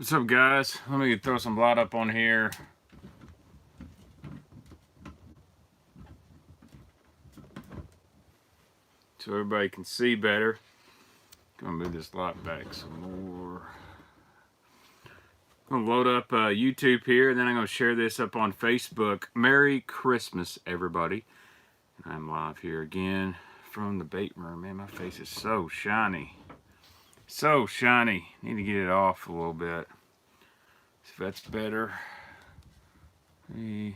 What's up, guys? Let me throw some light up on here. So everybody can see better. Gonna move this light back some more. I'm gonna load up YouTube here, and then I'm gonna share this up on Facebook. Merry Christmas, everybody. And I'm live here again from the bait room. Man, my face is so shiny. So shiny. Need to get it off a little bit. See if that's better. Maybe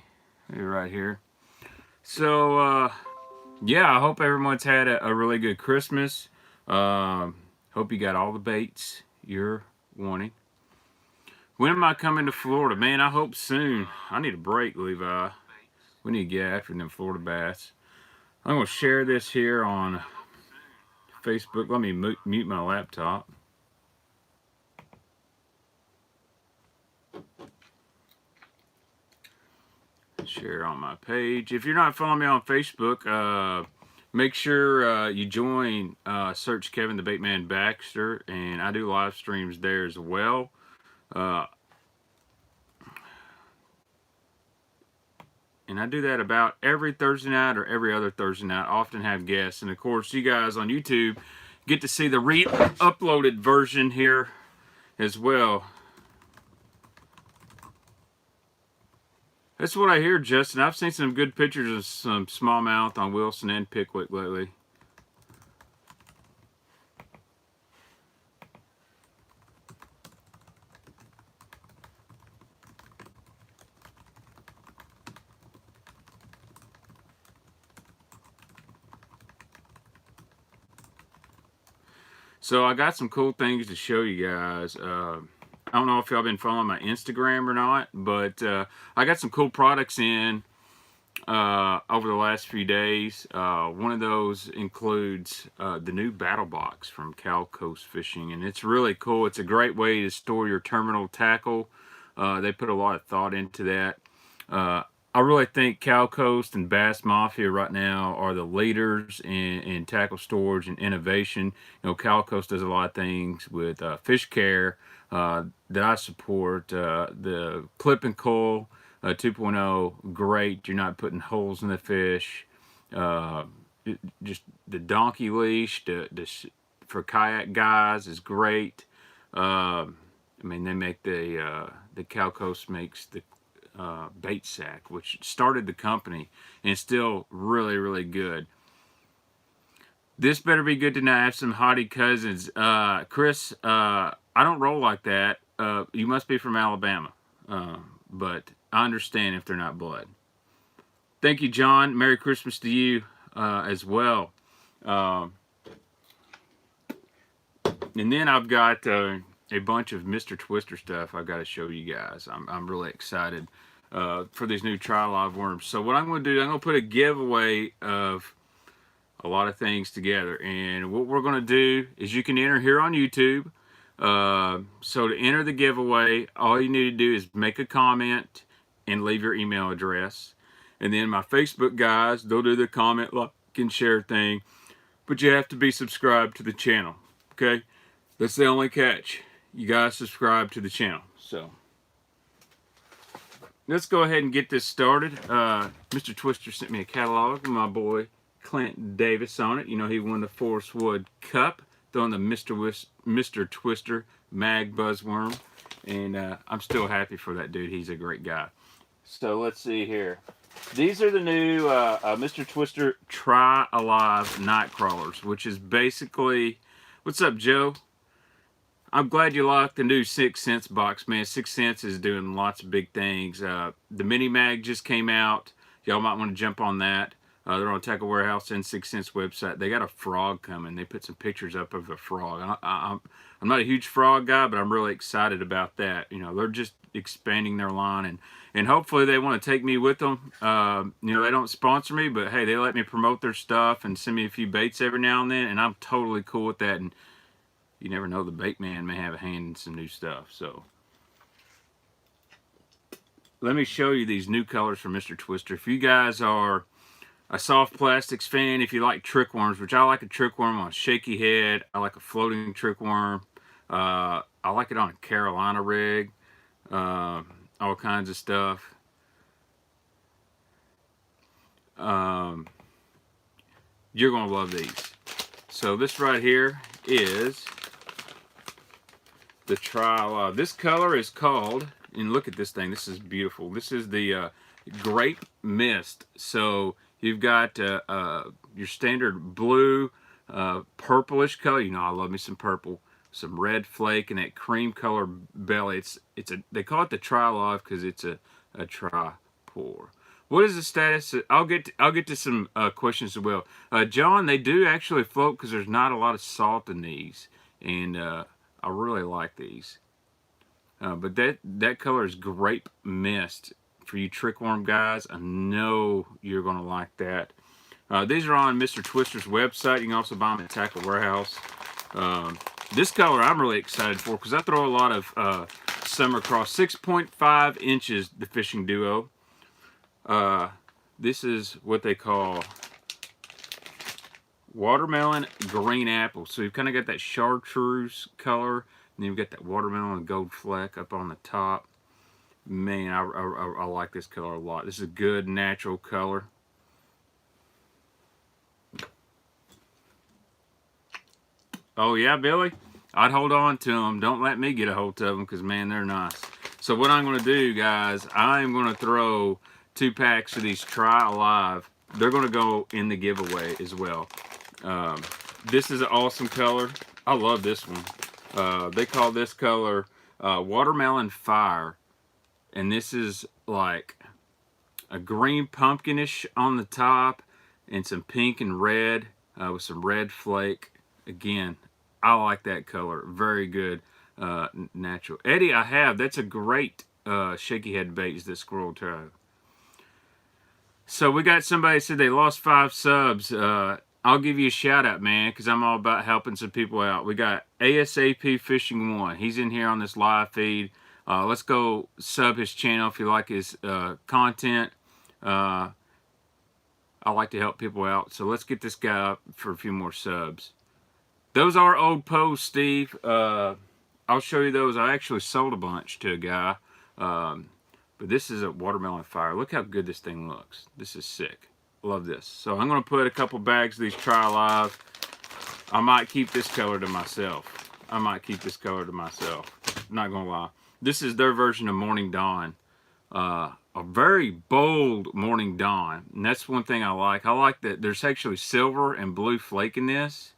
right here. So, yeah, I hope everyone's had a really good Christmas. Hope you got all the baits you're wanting. When am I coming to Florida? Man, I hope soon. I need a break, Levi. We need to get after them Florida bass. I'm going to share this here on Facebook. Let me mute my laptop. Share on my page. If you're not following me on Facebook, make sure you join. Search Kevin the Baitman Baxter, and I do live streams there as well. And I do that about every Thursday night or every other Thursday night. I often have guests, and of course, you guys on YouTube get to see the re-uploaded version here as well. That's what I hear, Justin. I've seen some good pictures of some smallmouth on Wilson and Pickwick lately. So I got some cool things to show you guys. I don't know if y'all been following my Instagram or not, but I got some cool products in over the last few days. One of those includes the new battle box from Cal Coast Fishing, and it's really cool. It's a great way to store your terminal tackle. They put a lot of thought into that. I really think Cal Coast and Bass Mafia right now are the leaders in tackle storage and innovation. You know, Cal Coast does a lot of things with fish care that I support. The Clip and Coil 2.0, great. You're not putting holes in the fish. Just the donkey leash for kayak guys is great. I mean, they make the Cal Coast makes the bait sack, which started the company, and it's still really, really good. This better be good tonight. I have some hottie cousins. Chris, I don't roll like that. You must be from Alabama, but I understand if they're not blood. Thank you, John. Merry Christmas to you as well. And then I've got a bunch of Mr. Twister stuff I've got to show you guys. I'm really excited for these new Try Live worms. So what I'm going to do, I'm going to put a giveaway of a lot of things together. And what we're going to do is you can enter here on YouTube. So to enter the giveaway, all you need to do is make a comment and leave your email address. And then my Facebook guys, they'll do the comment, like, and share thing. But you have to be subscribed to the channel. Okay? That's the only catch. You guys subscribe to the channel. So let's go ahead and get this started. Mr. Twister sent me a catalog with my boy Clint Davis on it. You know, he won the Forest Wood Cup, throwing the Mr. Twister mag buzzworm. And I'm still happy for that dude. He's a great guy. So let's see here. These are the new Mr. Twister Try Alive Night Crawlers, which is basically... What's up, Joe? I'm glad you liked the new 6 Cents box, man. 6 Cents is doing lots of big things. The mini mag just came out. Y'all might want to jump on that. They're on Tackle Warehouse and 6 Cents website. They got a frog coming. They put some pictures up of a frog. I'm not a huge frog guy, but I'm really excited about that. You know, they're just expanding their line, and hopefully they want to take me with them. You know, they don't sponsor me, but hey, they let me promote their stuff and send me a few baits every now and then, and I'm totally cool with that. And you never know, the bait man may have a hand in some new stuff. So let me show you these new colors from Mr. Twister. If you guys are a soft plastics fan, if you like trick worms, which I like a trick worm on a shaky head, I like a floating trick worm. I I like it on a Carolina rig, all kinds of stuff. You're going to love these. So this right here is the Trial. This color is called, and look at this thing. This is beautiful. This is the Grape Mist. So you've got your standard blue, purplish color. You know, I love me some purple, some red flake, and that cream color belly. They call it the Tri-Live because it's a tri-pour. What is the status? I'll get to some questions as well. John, they do actually float because there's not a lot of salt in these, and I really like these. But that color is Grape Mist for you trickworm guys. I know you're gonna like that. These are on Mr. Twister's website. You can also buy them at Tackle Warehouse. This color I'm really excited for because I throw a lot of summer cross. 6.5 inches, the fishing duo. This is what they call watermelon green apple. So you've kind of got that chartreuse color, and then you've got that watermelon and gold fleck up on the top. Man, I like this color a lot. This is a good natural color. Oh yeah, Billy, I'd hold on to them. Don't let me get a hold of them because, man, they're nice. So what I'm going to do, guys, I'm going to throw 2 packs of these Tri-Live. They're going to go in the giveaway as well. This is an awesome color. I love this one. They call this color Watermelon Fire. And this is like a green pumpkinish on the top and some pink and red with some red flake. Again, I like that color. Very good natural. Eddie, I have. That's a great shaky head bait, is this Squirrel Tail. So we got somebody said they lost 5 subs. I'll give you a shout out, man, because I'm all about helping some people out. We got ASAP Fishing 1. He's in here on this live feed. Let's go sub his channel if you like his content. I like to help people out. So let's get this guy up for a few more subs. Those are old posts, Steve. I'll show you those. I actually sold a bunch to a guy. But this is a Watermelon Fire. Look how good this thing looks. This is sick. Love this. So I'm going to put a couple bags of these Tri-Live. I might keep this color to myself. I'm not going to lie. This is their version of Morning Dawn. A very bold Morning Dawn. And that's one thing I like. I like that there's actually silver and blue flake in this.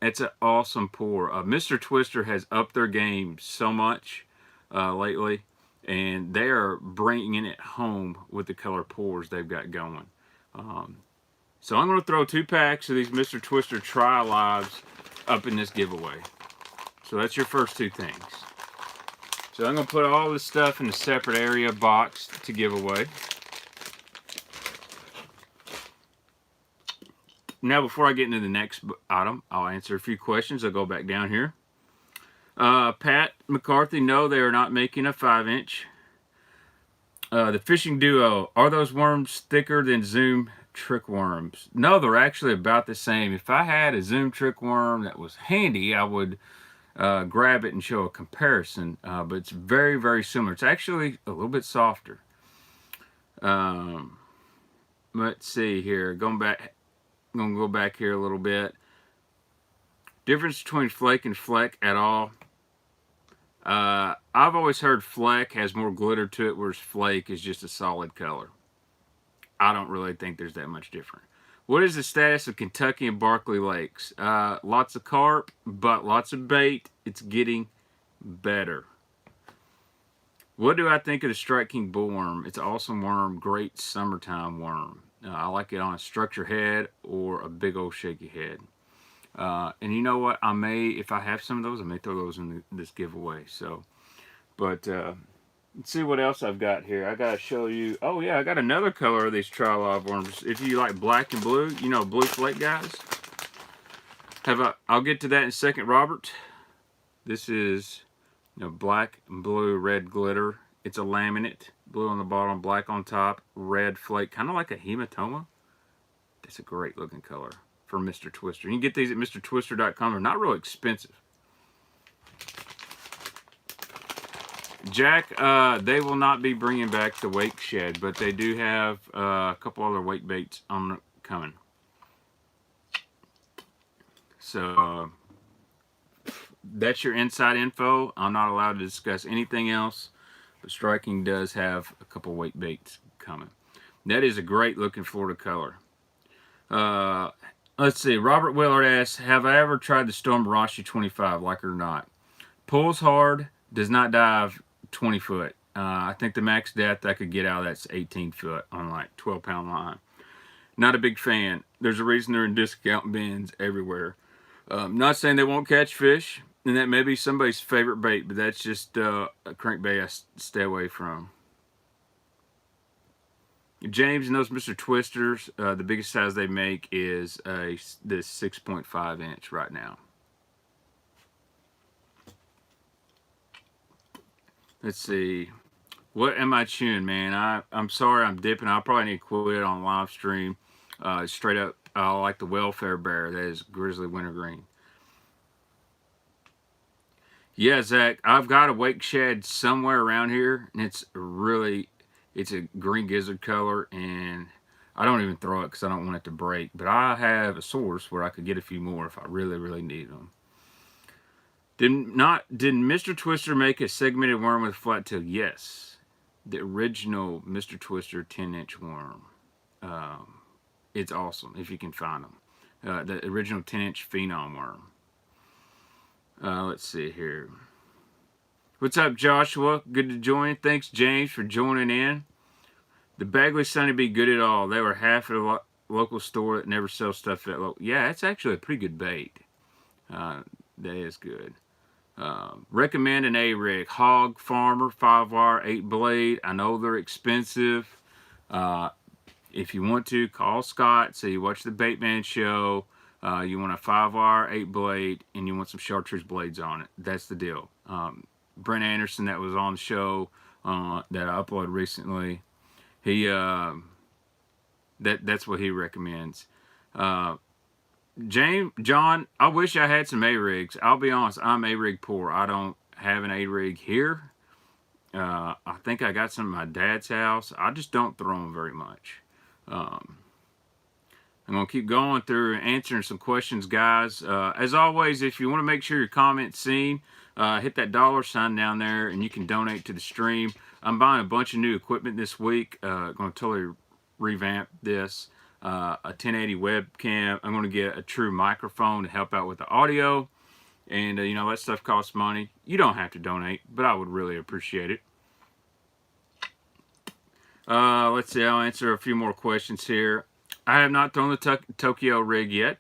It's an awesome pour. Mr. Twister has upped their game so much lately. And they are bringing it home with the color pours they've got going. So I'm going to throw 2 packs of these Mr. Twister Tri-Lives up in this giveaway. So that's your first 2 things. So I'm going to put all this stuff in a separate area boxed to give away. Now, before I get into the next item, I'll answer a few questions. I'll go back down here. Pat McCarthy, no, they are not making a 5-inch. The Fishing Duo, are those worms thicker than Zoom trick worms? No, they're actually about the same. If I had a Zoom trick worm that was handy, I would grab it and show a comparison. But it's very, very similar. It's actually a little bit softer. Let's see here. I'm going to go back here a little bit. Difference between flake and fleck at all? I've always heard fleck has more glitter to it, whereas flake is just a solid color. I don't really think there's that much different. What is the status of Kentucky and Barkley Lakes? Lots of carp, but lots of bait. It's getting better. What do I think of the Strike King bullworm? It's an awesome worm, great summertime worm. I like it on a structure head or a big old shaky head. And you know what? I may, if I have some of those, I may throw those in this giveaway. So, but let's see what else I've got here. I gotta show you. Oh yeah, I got another color of these Tri-Live worms. If you like black and blue, you know, blue flake guys. I'll get to that in a second, Robert. This is, you know, black and blue, red glitter. It's a laminate, blue on the bottom, black on top, red flake, kind of like a hematoma. That's a great looking color for Mr. Twister. You can get these at MrTwister.com. They're not real expensive. Jack, they will not be bringing back the wake shed, but they do have a couple other wake baits coming. So that's your inside info. I'm not allowed to discuss anything else, but striking does have a couple wake baits coming. That is a great looking Florida color. Let's see. Robert Willard asks, have I ever tried the Storm Barashi 25, like it or not? Pulls hard, does not dive 20 foot. I think the max depth I could get out of that's 18 foot on like 12-pound line. Not a big fan. There's a reason they're in discount bins everywhere. Not saying they won't catch fish, and that may be somebody's favorite bait, but that's just a crankbait I stay away from. James and those Mr. Twisters, the biggest size they make is this 6.5 inch right now. Let's see. What am I chewing, man? I'm sorry I'm dipping. I'll probably need to quit on live stream. Straight up, I like the Welfare Bear. That is Grizzly Wintergreen. Yeah, Zach, I've got a wake shed somewhere around here, and it's a green gizzard color, and I don't even throw it because I don't want it to break. But I have a source where I could get a few more if I really, really need them. Did Mr. Twister make a segmented worm with a flat tail? Yes. The original Mr. Twister 10-inch worm. It's awesome if you can find them. The original 10-inch Phenom worm. Let's see here. What's up, Joshua? Good to join. Thanks, James, for joining in. The Bagley Sunny Bee good at all. They were half at a local store that never sells stuff at local. Yeah, that's actually a pretty good bait. That is good. Recommend an A-rig. Hog Farmer 5-wire 8-blade. I know they're expensive. If you want to, call Scott. Say you watch the Baitman show. You want a 5-wire 8-blade, and you want some chartreuse blades on it. That's the deal. Brent Anderson, that was on the show that I uploaded recently. He that's what he recommends. John, I wish I had some A-rigs. I'll be honest, I'm A-rig poor. I don't have an A-rig here. I think I got some at my dad's house. I just don't throw them very much. I'm going to keep going through and answering some questions, guys. As always, if you want to make sure your comment's seen, hit that $sign down there and you can donate to the stream. I'm buying a bunch of new equipment this week. Going to totally revamp this. A 1080 webcam. I'm going to get a true microphone to help out with the audio. And, you know, that stuff costs money. You don't have to donate, but I would really appreciate it. Let's see. I'll answer a few more questions here. I have not thrown the Tokyo rig yet.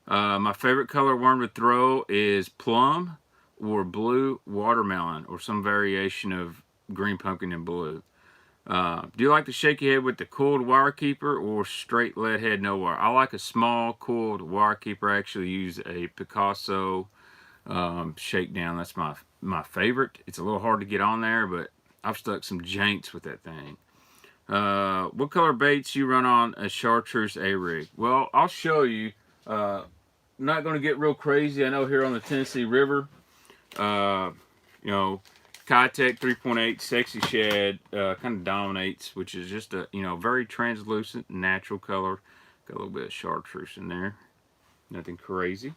My favorite color worm to throw is plum or blue watermelon or some variation of green pumpkin and blue. Do you like the shaky head with the coiled wire keeper or straight lead head no wire? I like a small coiled wire keeper. I actually use a Picasso shakedown. That's my favorite. It's a little hard to get on there, but I've stuck some janks with that thing. What color baits you run on a chartreuse A-rig? Well, I'll show you. I'm not going to get real crazy. I know here on the Tennessee River, you know, Kitech 3.8 Sexy Shad kind of dominates, which is just a, you know, very translucent, natural color. Got a little bit of chartreuse in there. Nothing crazy.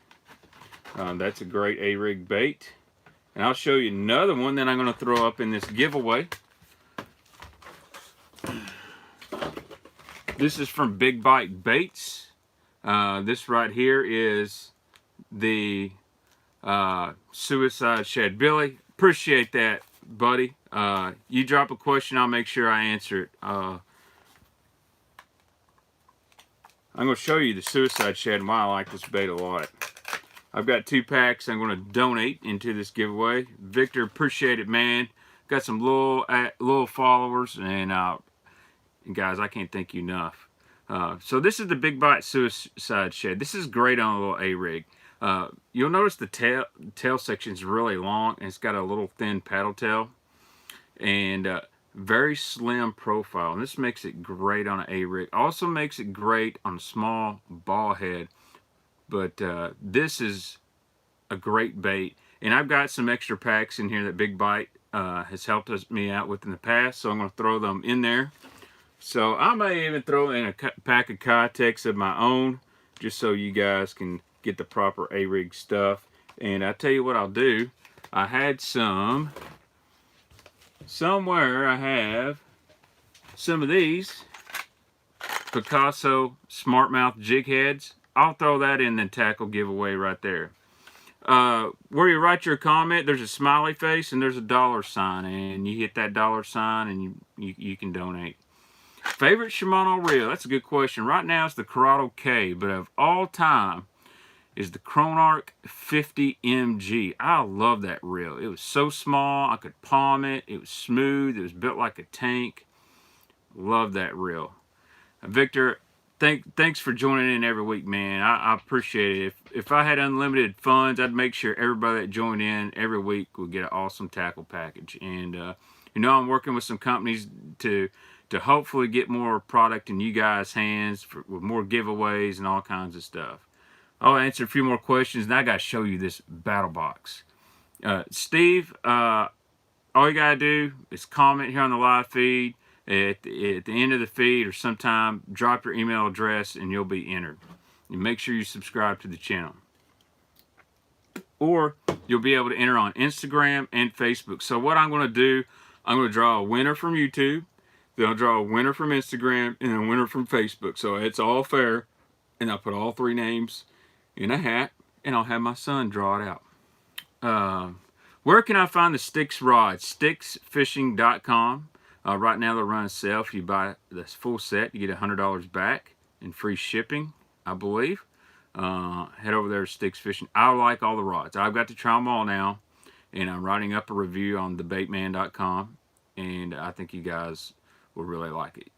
That's a great A-rig bait. And I'll show you another one that I'm going to throw up in this giveaway. This is from Big Bite Baits. This right here is the Suicide Shad. Billy, appreciate that, buddy. You drop a question, I'll make sure I answer it. I'm going to show you the Suicide Shad and why I like this bait a lot. I've got 2 packs I'm going to donate into this giveaway. Victor, appreciate it, man. Got some little followers, and guys, I can't thank you enough. So this is the Big Bite Suicide Shad. This is great on a little A-rig. You'll notice the tail section is really long, and it's got a little thin paddle tail. And very slim profile. And this makes it great on an A-rig. Also makes it great on a small ball head. But this is a great bait. And I've got some extra packs in here that Big Bite has helped me out with in the past, so I'm going to throw them in there. So I may even throw in a pack of Kitex of my own, just so you guys can get the proper A-rig stuff. And I tell you what I'll do. I had somewhere I have some of these Picasso Smartmouth jig heads. I'll throw that in the tackle giveaway right there. Where you write your comment, there's a smiley face and there's a $sign, and you hit that $sign and you can donate. Favorite Shimano reel? That's a good question. Right now it's the Corrado K, but of all time is the Chronarch 50 MG. I love that reel. It was so small, I could palm it. It was smooth. It was built like a tank. Love that reel. Victor, thanks for joining in every week, man. I appreciate it. If I had unlimited funds, I'd make sure everybody that joined in every week would get an awesome tackle package. And you know, I'm working with some companies to hopefully get more product in you guys' hands with more giveaways and all kinds of stuff. I'll answer a few more questions, and I got to show you this battle box. Steve, all you got to do is comment here on the live feed. At the end of the feed or sometime, drop your email address and you'll be entered. And make sure you subscribe to the channel. Or you'll be able to enter on Instagram and Facebook. So what I'm going to do, I'm going to draw a winner from YouTube, then I'll draw a winner from Instagram, and a winner from Facebook. So it's all fair. And I'll put all three names in a hat, and I'll have my son draw it out. Where can I find the Sticks rods? Sticksfishing.com. Right now they're running a sale. If you buy this full set, you get $100 back and free shipping, I believe. Head over there to Sticks Fishing. I like all the rods. I've got to try them all now, and I'm writing up a review on thebaitman.com, and I think you guys will really like it.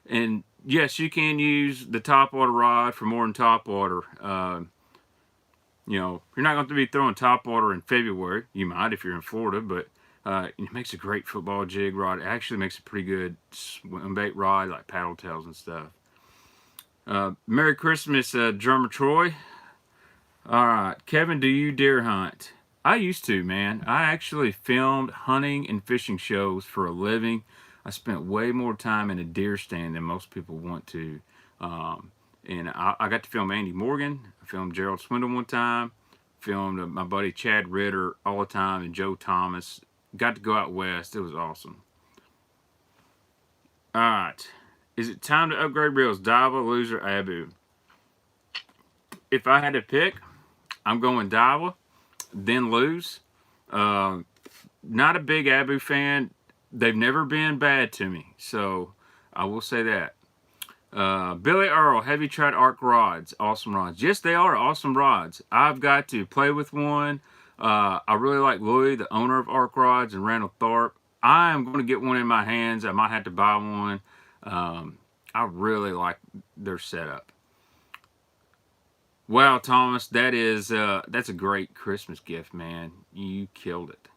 And yes, you can use the topwater rod for more than topwater. You know, you're not going to be throwing topwater in February. You might if you're in Florida, but it makes a great football jig rod. It actually makes a pretty good swim bait rod, like paddle tails and stuff. Merry Christmas, Drummer Troy. All right, Kevin, do you deer hunt? I used to, man. I actually filmed hunting and fishing shows for a living. I spent way more time in a deer stand than most people want to. And I got to film Andy Morgan. I filmed Gerald Swindle one time. Filmed my buddy Chad Ritter all the time, and Joe Thomas. Got to go out west. It was awesome. Alright. Is it time to upgrade reels? Daiwa, Lose, or Abu? If I had to pick, I'm going Daiwa, then Lose. Not a big Abu fan. They've never been bad to me, so I will say that. Billy Earl, have you tried Arc rods? Awesome rods. Yes, they are awesome rods. I've got to play with one. I really like Louis, the owner of Arc Rods, and Randall Tharp. I am going to get one in my hands. I might have to buy one. I really like their setup. Wow, Thomas, that's a great Christmas gift, man. You killed it.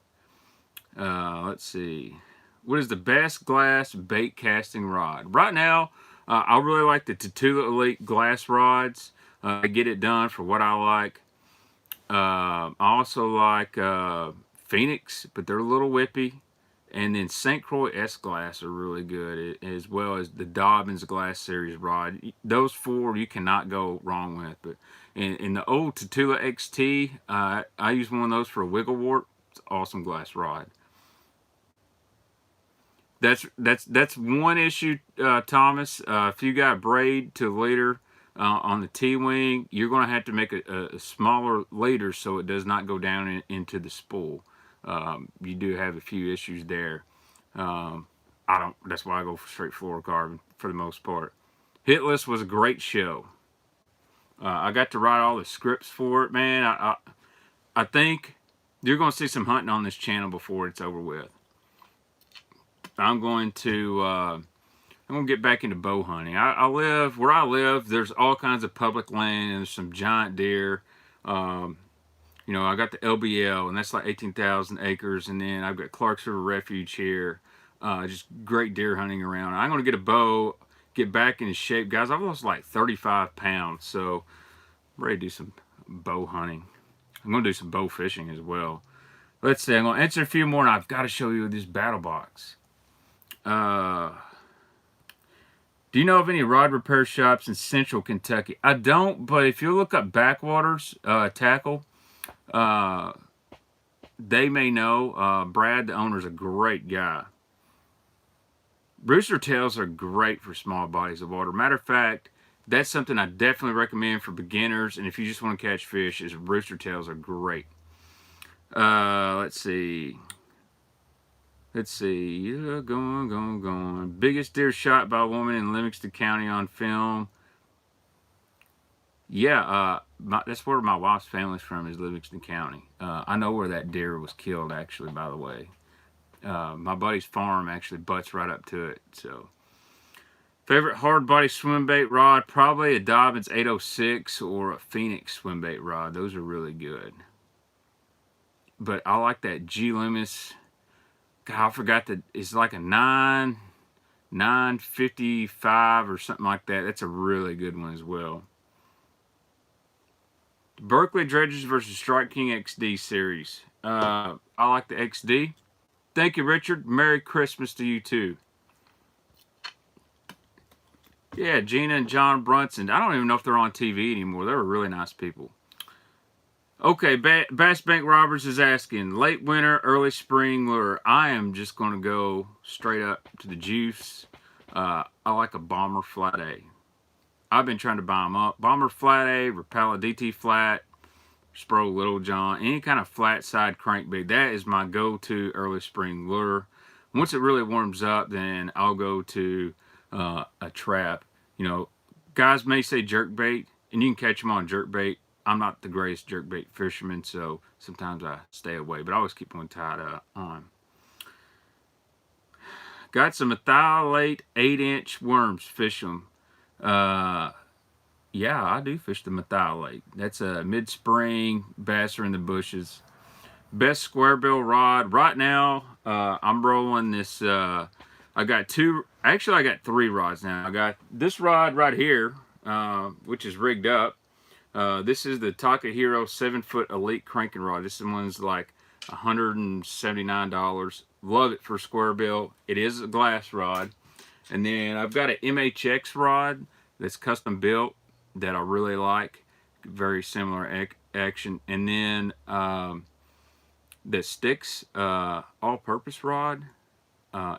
Let's see. What is the best glass bait casting rod? Right now, I really like the Tatula Elite glass rods. I get it done for what I like. I also like Phoenix, but they're a little whippy. And then St. Croix S-Glass are really good, as well as the Dobbins Glass Series rod. Those four you cannot go wrong with. But in the old Tatula XT, I use one of those for a wiggle warp. It's an awesome glass rod. That's one issue, Thomas. If you got braid to leader on the T-wing, you're going to have to make a smaller leader so it does not go down into the spool. You do have a few issues there. That's why I go for straight fluorocarbon for the most part. Hitless was a great show. I got to write all the scripts for it, man. I think you're going to see some hunting on this channel before it's over with. I'm going to get back into bow hunting. Where I live, there's all kinds of public land, and there's some giant deer. You know, I got the LBL, and that's like 18,000 acres, and then I've got Clarks River Refuge here. Just great deer hunting around. I'm going to get a bow, get back into shape. Guys, I've lost like 35 pounds, so I'm ready to do some bow hunting. I'm going to do some bow fishing as well. Let's see. I'm going to answer a few more, and I've got to show you this battle box. Do you know of any rod repair shops in Central Kentucky? I don't, but if you look up Backwaters Tackle, they may know. Brad, the owner, is a great guy. Rooster tails are great for small bodies of water. Matter of fact, that's something I definitely recommend for beginners, and if you just want to catch fish, is rooster tails are great. Let's see. Going. Biggest deer shot by a woman in Livingston County on film. Yeah, that's where my wife's family's from, is Livingston County. I know where that deer was killed, actually, by the way. My buddy's farm actually butts right up to it. So, favorite hard body swim bait rod, probably a Dobbins 806 or a Phoenix swim bait rod. Those are really good. But I like that G Loomis. God, I forgot that it's like a 955 or something like that. That's a really good one as well. Berkeley Dredges versus Strike King XD series. I like the XD. Thank you, Richard. Merry Christmas to you, too. Yeah, Gina and John Brunson. I don't even know if they're on TV anymore. They were really nice people. Okay, Bass Bank Roberts is asking, late winter, early spring lure. I am just going to go straight up to the juice. I like a Bomber Flat A. I've been trying to buy them up. Bomber Flat A, Rapala DT Flat, Spro Little John, any kind of flat side crankbait. That is my go-to early spring lure. Once it really warms up, then I'll go to a trap. You know, guys may say jerkbait, and you can catch them on jerkbait. I'm not the greatest jerkbait fisherman, so sometimes I stay away, but I always keep one tied on. Got some methylate 8-inch worms, fish them. Yeah, I do fish the methylate. That's a mid-spring basser in the bushes. Best square bill rod. Right now, I'm rolling this, I got three rods now. I got this rod right here, which is rigged up. This is the Takahiro 7-foot Elite cranking rod. This one's like $179. Love it for square bill. It is a glass rod. And then I've got an MHX rod that's custom built that I really like. Very similar action. And then the Sticks all-purpose rod.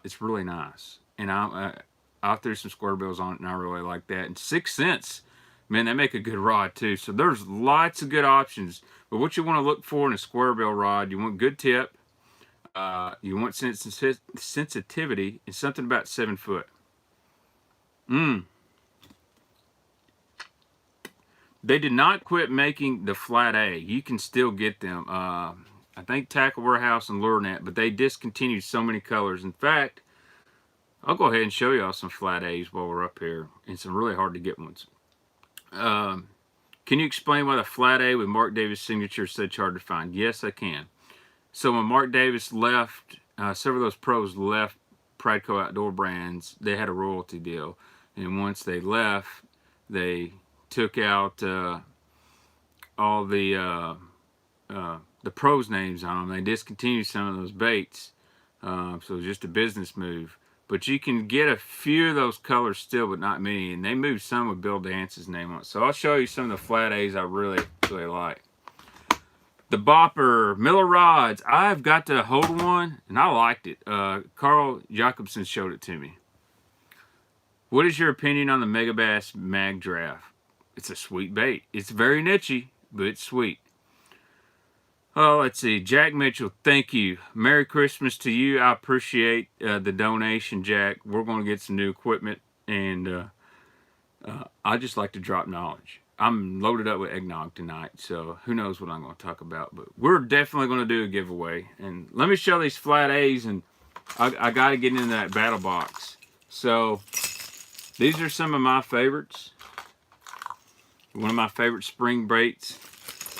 It's really nice. And I threw some square bills on it, and I really like that. And 6 cents. Man, they make a good rod too. So there's lots of good options. But what you want to look for in a square bill rod, you want good tip, you want sensitivity, and something about 7 foot. They did not quit making the flat A. You can still get them. I think Tackle Warehouse and LureNet, but they discontinued so many colors. In fact, I'll go ahead and show y'all some flat A's while we're up here, and some really hard to get ones. Can you explain why the flat A with Mark Davis signature is such hard to find? Yes, I can. So when Mark Davis left, several of those pros left Pradco Outdoor Brands, they had a royalty deal. And once they left, they took out all the pros' names on them. They discontinued some of those baits. So it was just a business move. But you can get a few of those colors still, but not many. And they moved some with Bill Dance's name on it. So I'll show you some of the flat A's I really like. The Bopper Miller rods. I've got to hold one, and I liked it. Carl Jacobson showed it to me. What is your opinion on the Megabass Mag Draft? It's a sweet bait. It's very nichey, but it's sweet. Oh, let's see. Jack Mitchell, thank you. Merry Christmas to you. I appreciate the donation, Jack. We're going to get some new equipment, and I just like to drop knowledge. I'm loaded up with eggnog tonight, so who knows what I'm going to talk about. But we're definitely going to do a giveaway. And let me show these flat A's, and I got to get into that battle box. So these are some of my favorites. One of my favorite spring baits.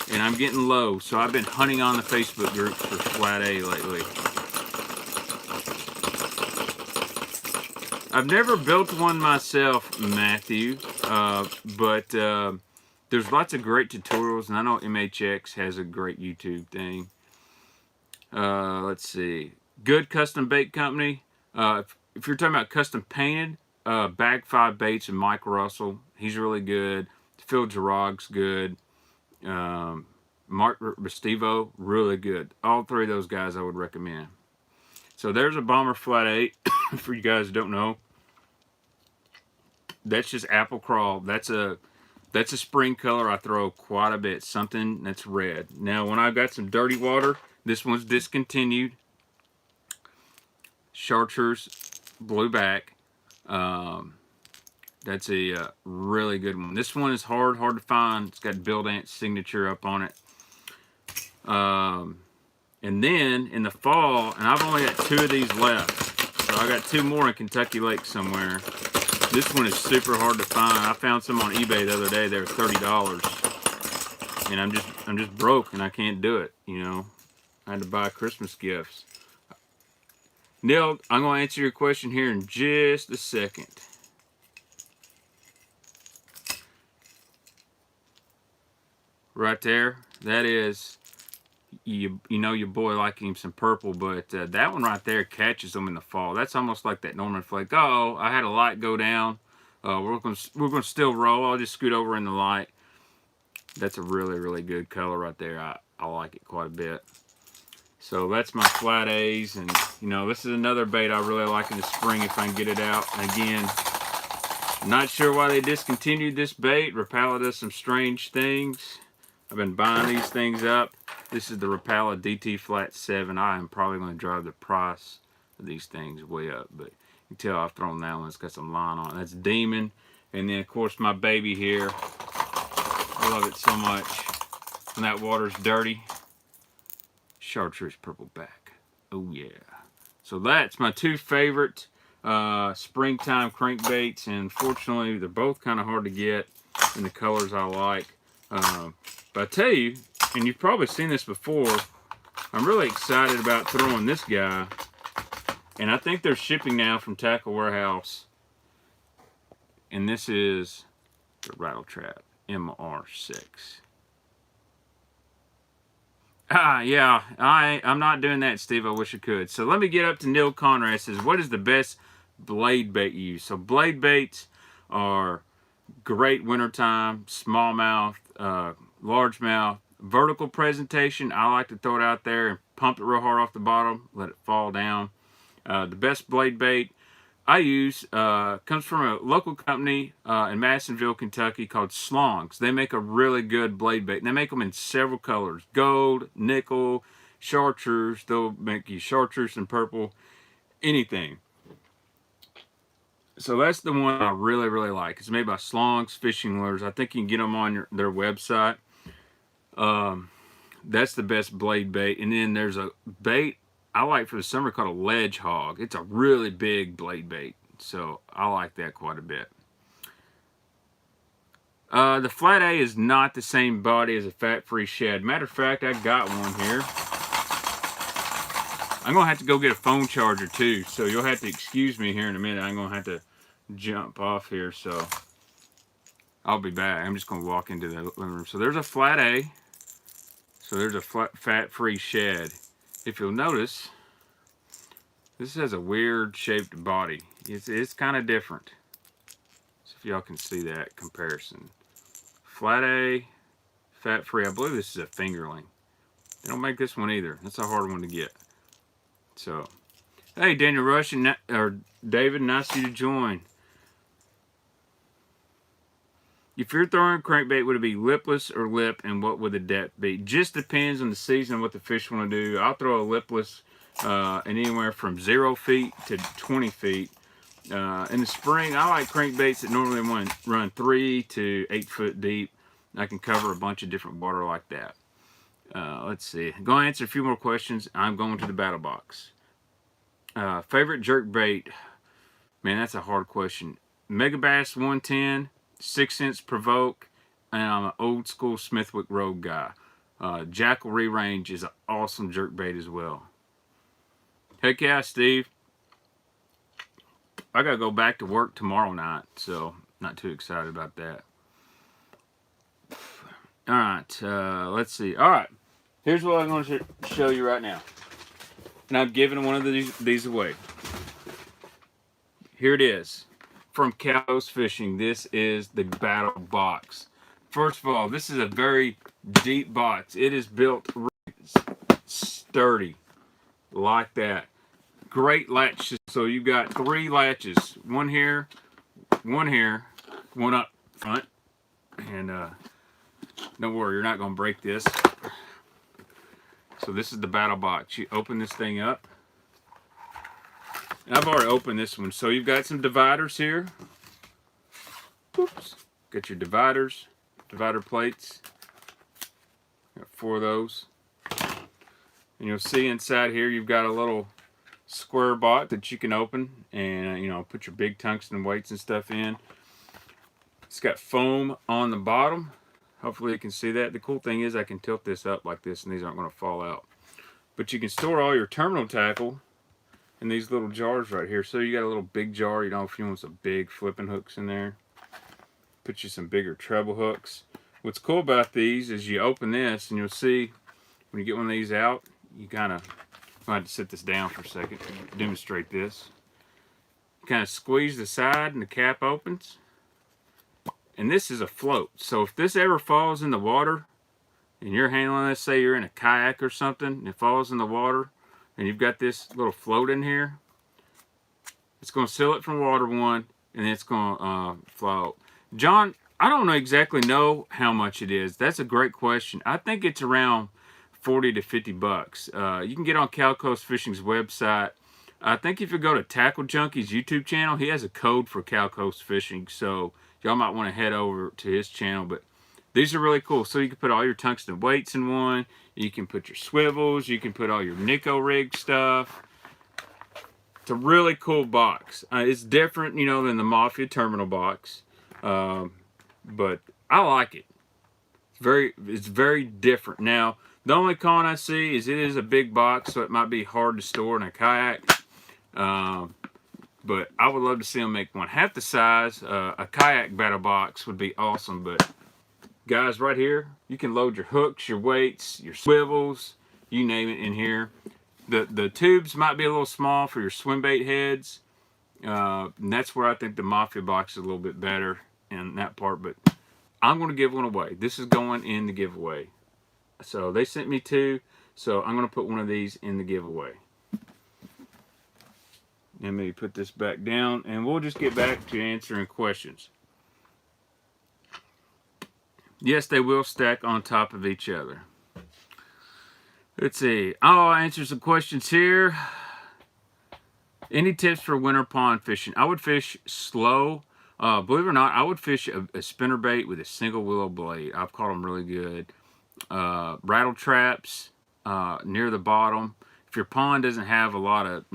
And I'm getting low, so I've been hunting on the Facebook group for flat A lately. I've never built one myself, Matthew, but there's lots of great tutorials, and I know MHX has a great YouTube thing. Let's see. Good custom bait company. If you're talking about custom painted, Bag 5 Baits and Mike Russell, he's really good. Phil Gerard's good. Mark Restivo, really good. All three of those guys I would recommend. So there's a Bomber Flat 8. For you guys who don't know, that's just apple crawl. That's a spring color I throw quite a bit. Something that's red. Now when I've got some dirty water, this one's discontinued. Chartreuse blue back. That's a really good one. This one is hard to find. It's got Bill Dance signature up on it. And then in the fall, and I've only got 2 of these left, so I got 2 more in Kentucky Lake somewhere. This one is super hard to find. I found some on eBay the other day. They were $30, and I'm just broke and I can't do it. You know, I had to buy Christmas gifts. Neil, I'm going to answer your question here in just a second. Right there, that is, you know your boy like him some purple, but that one right there catches them in the fall. That's almost like that Norman Flake. Oh, I had a light go down. We're gonna still roll. I'll just scoot over in the light. That's a really good color right there. I like it quite a bit. So that's my flat A's, and you know, this is another bait I really like in the spring if I can get it out. And again, I'm not sure why they discontinued this bait. Rapala does some strange things. I've been buying these things up. This is the Rapala DT Flat 7. I am probably going to drive the price of these things way up, but you can tell I've thrown that one. It's got some line on it. That's Demon. And then, of course, my baby here. I love it so much. When that water's dirty, Chartreuse purple back. Oh, yeah. So that's my 2 favorite springtime crankbaits, and fortunately, they're both kind of hard to get in the colors I like. But I tell you, and you've probably seen this before, I'm really excited about throwing this guy. And I think they're shipping now from Tackle Warehouse. And this is the Rattle Trap MR6. Yeah, I'm not doing that, Steve. I wish I could. So let me get up to Neil Conrad. It says, what is the best blade bait you use? So blade baits are great wintertime, smallmouth, largemouth, vertical presentation. I like to throw it out there and pump it real hard off the bottom, let it fall down. The best blade bait I use comes from a local company in Madisonville, Kentucky called Slongs. They make a really good blade bait, and they make them in several colors: gold, nickel, chartreuse. They'll make you chartreuse and purple, anything. So that's the one I really like. It's made by Slongs Fishing Lures. I think you can get them on their website. That's the best blade bait. And then there's a bait I like for the summer called a ledge hog. It's a really big blade bait, so I like that quite a bit. The Flat A is not the same body as a fat-free shad. Matter of fact, I got one here. I'm going to have to go get a phone charger too, so you'll have to excuse me here in a minute. I'm going to have to jump off here, so I'll be back. I'm just going to walk into the living room. So there's a Flat A. So there's a fat-free shad. If you'll notice, this has a weird shaped body. It's kind of different. So if y'all can see that comparison. Flat A, fat-free. I believe this is a fingerling. They don't make this one either. That's a hard one to get. So, hey, Daniel Rush or David, nice of you to join. If you're throwing crankbait, would it be lipless or lip, and what would the depth be? Just depends on the season and what the fish want to do. I'll throw a lipless in anywhere from 0 feet to 20 feet. In the spring, I like crankbaits that normally run 3 to 8 foot deep. I can cover a bunch of different water like that. Let's see. I'm going to answer a few more questions. I'm going to the battle box. Favorite jerk bait? Man, that's a hard question. Megabass 110. 6 cents provoke, and I'm an old school Smithwick Rogue guy. Jackal Re-Range is an awesome jerkbait as well. Heck yeah, Steve. I gotta go back to work tomorrow night, so not too excited about that. Alright, let's see. Alright, here's what I'm going to show you right now. and I'm giving one of these away. Here it is. From Cows Fishing, this is the Battle Box. First of all, this is a very deep box. It is built sturdy, like that. Great latches. So you've got 3 latches. One here, one up front. And don't worry, you're not going to break this. So this is the Battle Box. You open this thing up. I've already opened this one. So you've got some dividers here. Oops. Got your dividers, divider plates. Got 4 of those. And you'll see inside here you've got a little square box that you can open and put your big tungsten weights and stuff in. It's got foam on the bottom. Hopefully you can see that. The cool thing is I can tilt this up like this and these aren't going to fall out. But you can store all your terminal tackle in these little jars right here. So you got a little big jar, if you want some big flipping hooks in there. Put you some bigger treble hooks. What's cool about these is you open this and you'll see when you get one of these out, you kind of, I'm going to have to sit this down for a second to demonstrate this. You kind of squeeze the side and the cap opens. And this is a float. So if this ever falls in the water and you're handling this, say you're in a kayak or something, and it falls in the water and you've got this little float in here, it's going to seal it from water, one, and then it's going to float. John, I don't exactly know how much it is. That's a great question. I think it's around 40 to 50 bucks. You can get on Cal Coast Fishing's website. I think if you go to Tackle Junkie's YouTube channel, he has a code for Cal Coast Fishing, so y'all might want to head over to his channel. But these are really cool. So you can put all your tungsten weights in one. You can put your swivels. You can put all your Nico rig stuff. It's a really cool box. It's different, than the Mafia terminal box, but I like it. It's very different. Now, the only con I see is it is a big box, so it might be hard to store in a kayak. But I would love to see them make one half the size. A kayak battle box would be awesome. But guys, right here, you can load your hooks, your weights, your swivels, you name it in here. The tubes might be a little small for your swim bait heads. And that's where I think the Mafia box is a little bit better in that part. But I'm going to give one away. This is going in the giveaway. So they sent me 2. So I'm going to put one of these in the giveaway. Let me put this back down, and we'll just get back to answering questions. Yes, they will stack on top of each other. Let's see. I'll answer some questions here. Any tips for winter pond fishing? I would fish slow. Believe it or not, I would fish a spinnerbait with a single willow blade. I've caught them really good. Rattle traps near the bottom. If your pond doesn't have a lot of,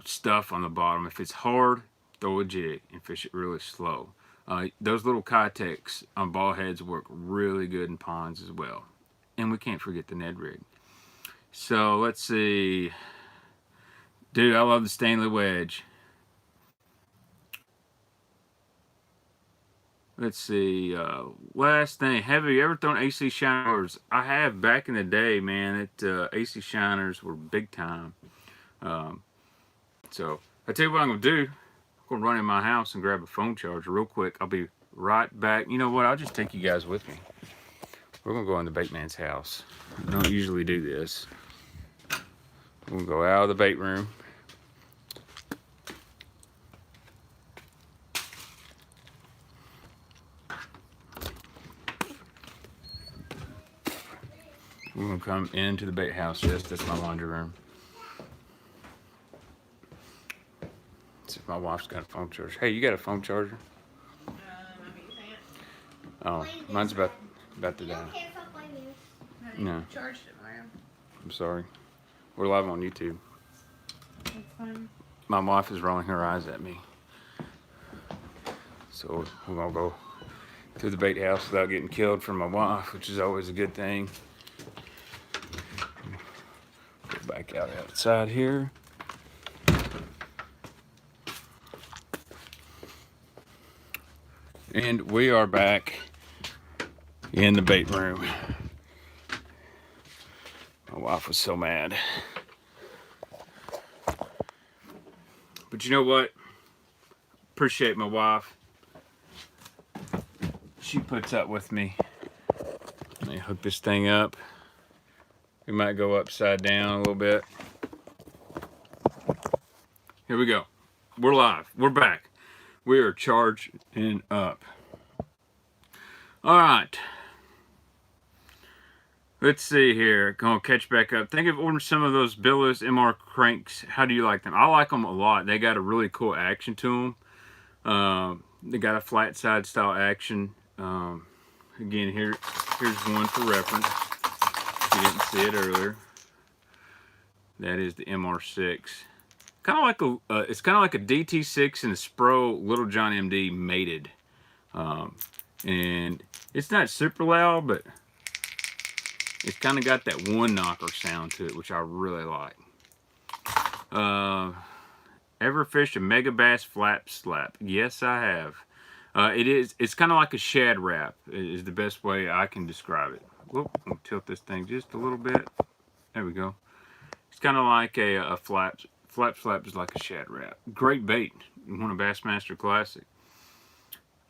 stuff on the bottom, if it's hard, throw a jig and fish it really slow. Those little Kytex on ball heads work really good in ponds as well. And we can't forget the Ned rig. So let's see. Dude, I love the Stanley wedge. Let's see. Last thing, have you ever thrown AC shiners? I have back in the day, man. AC shiners were big time. So I tell you what I'm gonna do. I'm gonna run in my house and grab a phone charger real quick. I'll be right back. You know what? I'll just take you guys with me. We're gonna go in the bait man's house. I don't usually do this. We're gonna go out of the bait room. We're gonna come into the bait house. Yes, that's my laundry room. See if my wife's got a phone charger. Hey, you got a phone charger? I'm using it. Oh, mine's about to die. No. Charged it, Mario. I'm sorry. We're live on YouTube. That's fine. My wife is rolling her eyes at me. So we're gonna go to the bait house without getting killed from my wife, which is always a good thing. Get back outside here. And we are back in the bait room. My wife was so mad. But you know what? Appreciate my wife. She puts up with me. Let me hook this thing up. We might go upside down a little bit. Here we go. We're live. We're back. We are charging up. All right. Let's see here. Gonna catch back up. Think of ordering some of those Billows MR cranks. How do you like them? I like them a lot. They got a really cool action to them. They got a flat side style action. Again, here's one for reference. If you didn't see it earlier. That is the MR6. Kind of like it's kind of like a DT6 and a Spro Little John MD mated. And it's not super loud, but it's kind of got that one knocker sound to it, which I really like. Ever fished a Mega Bass Flap Slap? Yes, I have. It's kind of like a shad wrap, is the best way I can describe it. Whoop, I'll tilt this thing just a little bit. There we go. It's kind of like a flap slap is like a shad wrap. Great bait. Won a Bassmaster Classic.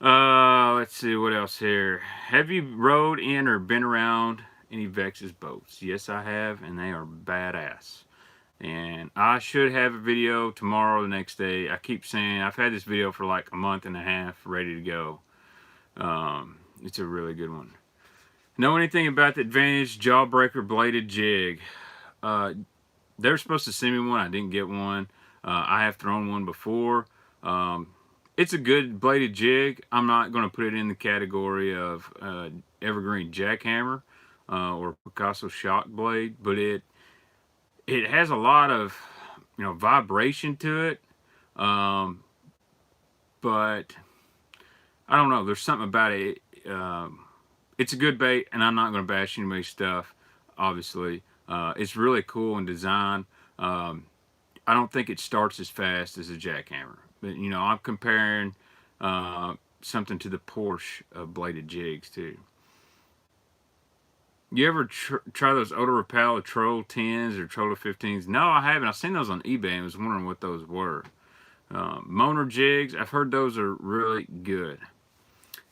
Let's see what else here. Have you rode in or been around any Vex's boats? Yes, I have, and they are badass. And I should have a video tomorrow, the next day. I keep saying I've had this video for like a month and a half ready to go. It's a really good one. Know anything about the Advantage Jawbreaker bladed jig? They're supposed to send me one. I didn't get one. I have thrown one before. It's a good bladed jig. I'm not going to put it in the category of Evergreen Jackhammer or Picasso Shock Blade, but it has a lot of vibration to it. But I don't know. There's something about it. It's a good bait, and I'm not going to bash anybody's stuff. Obviously, it's really cool in design. I don't think it starts as fast as a jackhammer. But, I'm comparing something to the Porsche bladed jigs, too. You ever try those Odor Repel Troll 10s or Troll 15s? No, I haven't. I've seen those on eBay and was wondering what those were. Moner jigs, I've heard those are really good.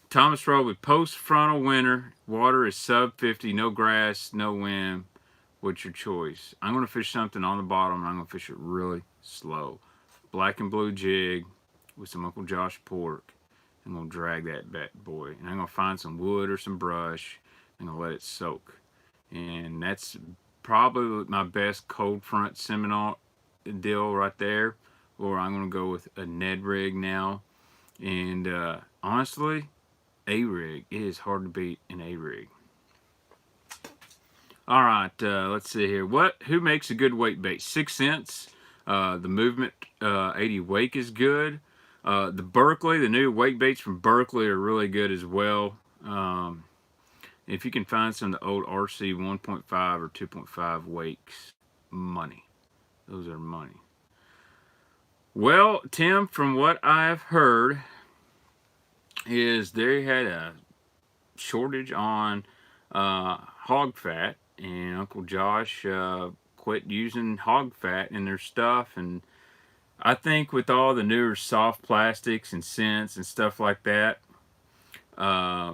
Thomas Rowe with post-frontal winter. Water is sub 50, no grass, no wind. What's your choice? I'm going to fish something on the bottom, and I'm going to fish it really slow. Black and blue jig with some Uncle Josh pork. I'm going to drag that bad boy. And I'm going to find some wood or some brush. I'm going to let it soak. And that's probably my best cold front Seminole deal right there. Or I'm going to go with a Ned rig now. And honestly, A-rig. It is hard to beat an A-rig. All right, let's see here. Who makes a good wake bait? 6 Cents. The Movement 80 Wake is good. The Berkeley, the new wake baits from Berkeley are really good as well. If you can find some of the old RC 1.5 or 2.5 wakes, money. Those are money. Well, Tim, from what I've heard, is they had a shortage on hog fat, and Uncle Josh quit using hog fat in their stuff. And I think with all the newer soft plastics and scents and stuff like that, I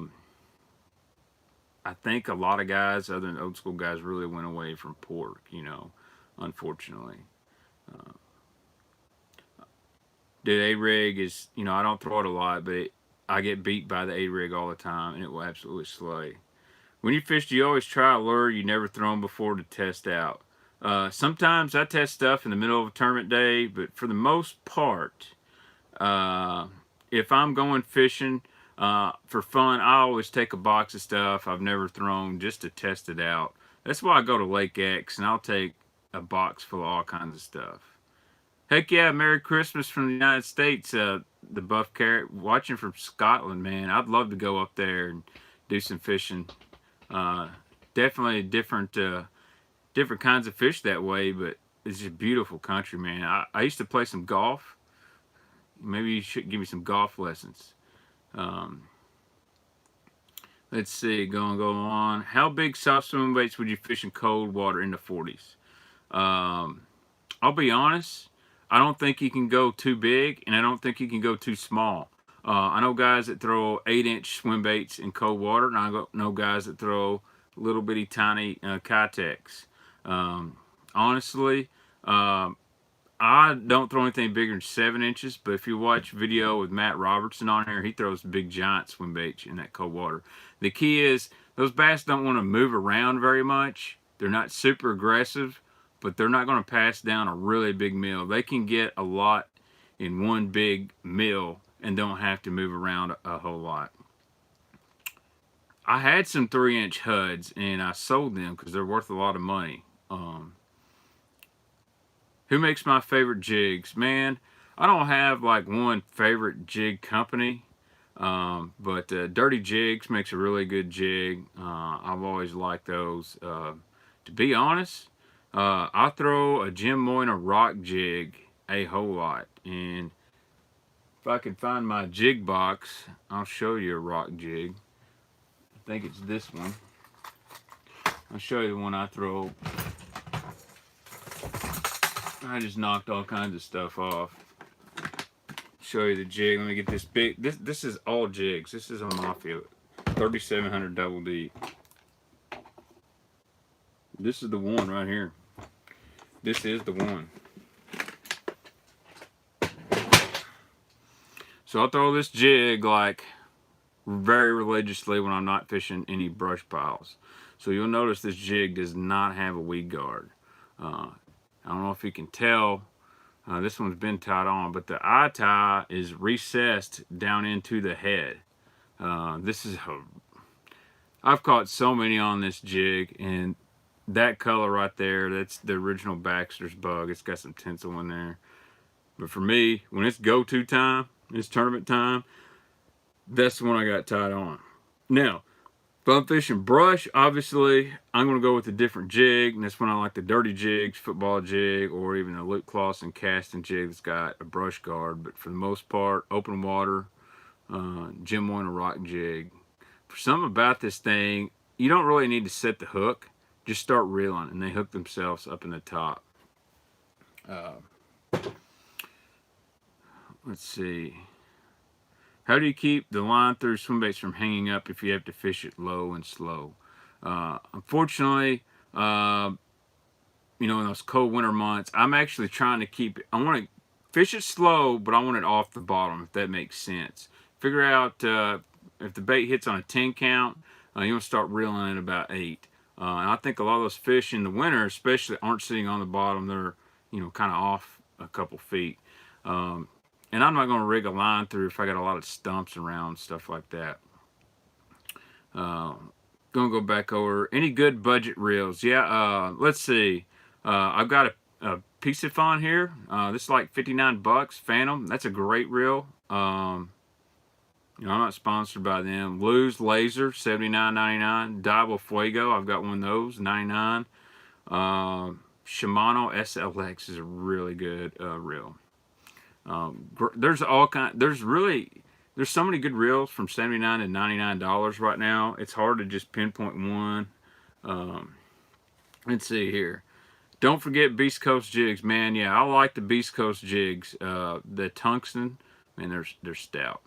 think a lot of guys, other than old school guys, really went away from pork, unfortunately. The A-rig is, I don't throw it a lot, but I get beat by the A-rig all the time, and it will absolutely slay. When you fish, do you always try a lure you never thrown before to test out? Sometimes I test stuff in the middle of a tournament day, but for the most part, if I'm going fishing for fun, I always take a box of stuff I've never thrown just to test it out. That's why I go to Lake X, and I'll take a box full of all kinds of stuff. Heck yeah, Merry Christmas from the United States, the Buff Carrot. Watching from Scotland, man. I'd love to go up there and do some fishing. Definitely different kinds of fish that way, but it's just beautiful country, man. I used to play some golf. Maybe you should give me some golf lessons. Let's see, go on. How big soft swim baits would you fish in cold water in the 40s? I'll be honest, I don't think you can go too big, and I don't think you can go too small. I know guys that throw 8-inch swim baits in cold water, and I know guys that throw little bitty tiny Kitex. Honestly, I don't throw anything bigger than 7 inches, but if you watch video with Matt Robertson on here, he throws big giant swim baits in that cold water. The key is those bass don't want to move around very much. They're not super aggressive, but they're not going to pass down a really big meal. They can get a lot in one big meal and don't have to move around a whole lot. I had some 3-inch HUDs and I sold them because they're worth a lot of money. Who makes my favorite jigs? Man, I don't have like one favorite jig company, but Dirty Jigs makes a really good jig. I've always liked those. To be honest, I throw a Jim Moyna rock jig a whole lot. And if I can find my jig box, I'll show you a rock jig. I think it's this one. I'll show you the one I throw. I just knocked all kinds of stuff off. Show you the jig. Let me get this big. This is all jigs. This is a Mafia 3700 Double D. This is the one right here. This is the one. So I'll throw this jig like very religiously when I'm not fishing any brush piles. So you'll notice this jig does not have a weed guard. I don't know if you can tell, this one's been tied on, but the eye tie is recessed down into the head. I've caught so many on this jig, and that color right there, that's the original Baxter's bug. It's got some tinsel in there. But for me, when it's go-to time, it's tournament time, that's the one I got tied on. Now, if I'm fishing brush, obviously, I'm going to go with a different jig, and that's when I like the Dirty Jigs, football jig, or even a Luke Clawson casting jig that's got a brush guard. But for the most part, open water, Jim Moyna rock jig. For something about this thing, you don't really need to set the hook. Just start reeling, and they hook themselves up in the top. Let's see. How do you keep the line through swim baits from hanging up if you have to fish it low and slow? Unfortunately, in those cold winter months, I'm actually trying to keep it. I want to fish it slow, but I want it off the bottom, if that makes sense. Figure out if the bait hits on a 10 count, you want to start reeling at about 8. And I think a lot of those fish in the winter, especially, aren't sitting on the bottom. They're, kind of off a couple feet. And I'm not going to rig a line through if I got a lot of stumps around, stuff like that. Going to go back over any good budget reels. Yeah, let's see. I've got a Piscifon here. This is like $59, Phantom. That's a great reel. I'm not sponsored by them. Luz Laser, $79.99. Diable Fuego, I've got one of those, $99. Shimano SLX is a really good reel. There's so many good reels from $79 to $99 right now. It's hard to just pinpoint one. Let's see here. Don't forget Beast Coast jigs, man. Yeah, I like the Beast Coast jigs. The tungsten, man, they're stout.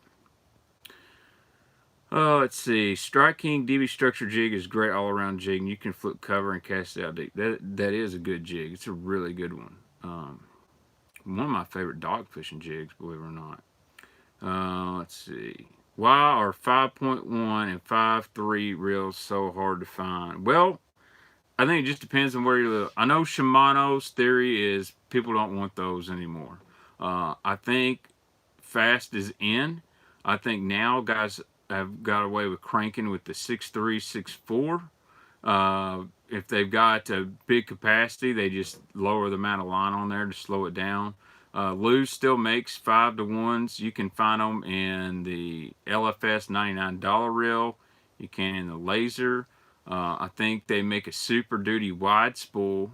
Let's see. Strike King DB Structure jig is great all-around jig, and you can flip cover and cast it out deep. That is a good jig. It's a really good one. One of my favorite dog fishing jigs, believe it or not. Let's see. Why are 5.1 and 5.3 reels so hard to find? Well, I think it just depends on where you live. I know Shimano's theory is people don't want those anymore. I think fast is in. I think now guys have got away with cranking with the 6.3, 6.4. If they've got a big capacity, they just lower the amount of line on there to slow it down. Luz still makes 5 to 1s. You can find them in the LFS $99 reel. You can in the laser. I think they make a Super Duty wide spool,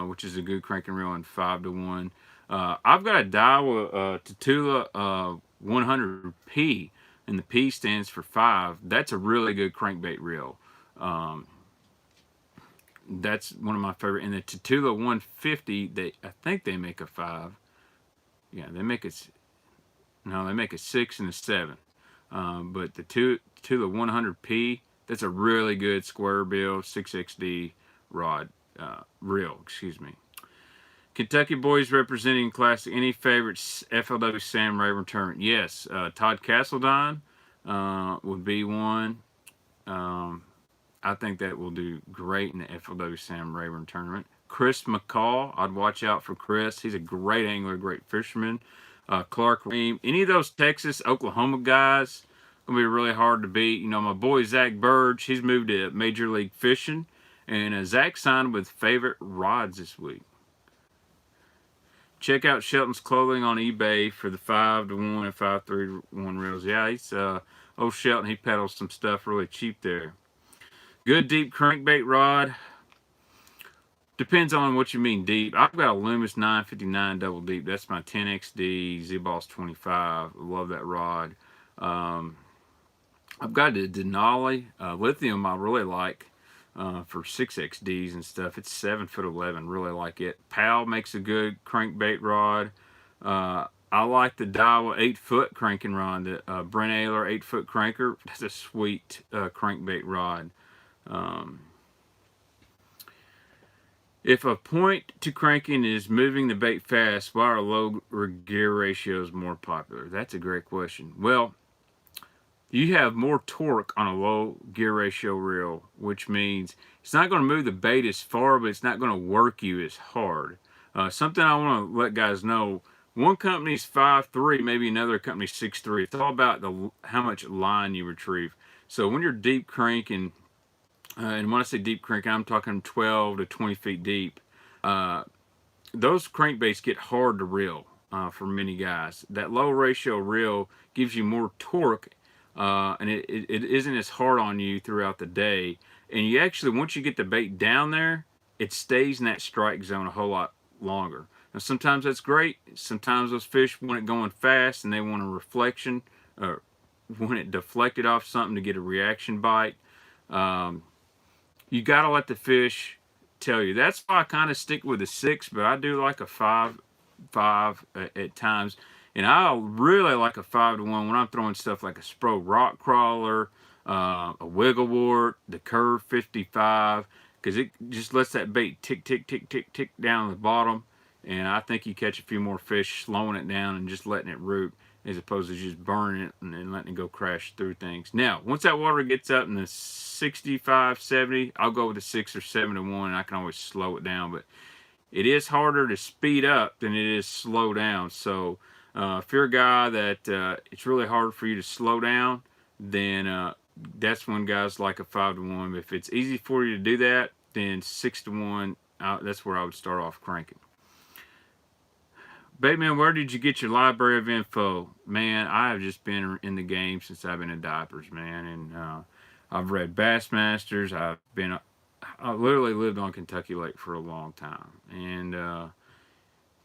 which is a good cranking reel in 5 to 1. I've got a Daiwa Tatula 100P, and the P stands for 5. That's a really good crankbait reel. That's one of my favorite. And the Tatula 150, I think they make a 5. Yeah, they make it. No, they make a 6 and a 7. But the to the 100p, that's a really good square bill 6XD rod reel. Excuse me. Kentucky boys representing classic. Any favorites? FLW Sam Rayburn tournament? Yes, Todd Castledine would be one. I think that will do great in the FLW Sam Rayburn tournament. Chris McCall, I'd watch out for Chris. He's a great angler, great fisherman. Clark Ream, any of those Texas, Oklahoma guys, gonna be really hard to beat. You know, my boy Zach Burge, he's moved to Major League Fishing, and Zach signed with Favorite Rods this week. Check out Shelton's clothing on eBay for the 5-to-1 and 5-3-1 reels. Yeah, he's old Shelton. He peddles some stuff really cheap there. Good deep crankbait rod. Depends on what you mean deep. I've got a Loomis 959 double deep. That's my 10XD Z-Boss 25. Love that rod. I've got a Denali lithium I really like for 6XDs and stuff. It's 7'11". Really like it. Pal makes a good crankbait rod. I like the Daiwa 8-foot cranking rod. The Brent Ayler 8-foot cranker. That's a sweet crankbait rod. If a point to cranking is moving the bait fast, why are low gear ratios more popular? That's a great question. Well, you have more torque on a low gear ratio reel, which means it's not going to move the bait as far, but it's not going to work you as hard. Something I want to let guys know, one company's 5'3", maybe another company's 6'3". It's all about how much line you retrieve. So when you're deep cranking, and when I say deep cranking, I'm talking 12 to 20 feet deep. Those crankbaits get hard to reel for many guys. That low ratio reel gives you more torque, and it isn't as hard on you throughout the day. And you actually, once you get the bait down there, it stays in that strike zone a whole lot longer. Now, sometimes that's great. Sometimes those fish want it going fast and they want a reflection, or want it deflected off something to get a reaction bite. You gotta let the fish tell you. That's why I kind of stick with a 6, but I do like a 5 at times. And I really like a 5-to-1 when I'm throwing stuff like a Spro rock crawler, a wigglewort, the Curve 55, because it just lets that bait tick, tick, tick, tick, tick down the bottom. And I think you catch a few more fish slowing it down and just letting it root, as opposed to just burning it and then letting it go crash through things. Now, once that water gets up in the 65, 70, I'll go with a 6 or 7-to-1, and I can always slow it down. But it is harder to speed up than it is slow down. So if you're a guy that it's really hard for you to slow down, then that's when guys like a 5-to-1. But if it's easy for you to do that, then 6-to-1, that's where I would start off cranking. Baitman, where did you get your library of info? Man, I have just been in the game since I've been in diapers, man. And I've read Bassmasters. I literally lived on Kentucky Lake for a long time. And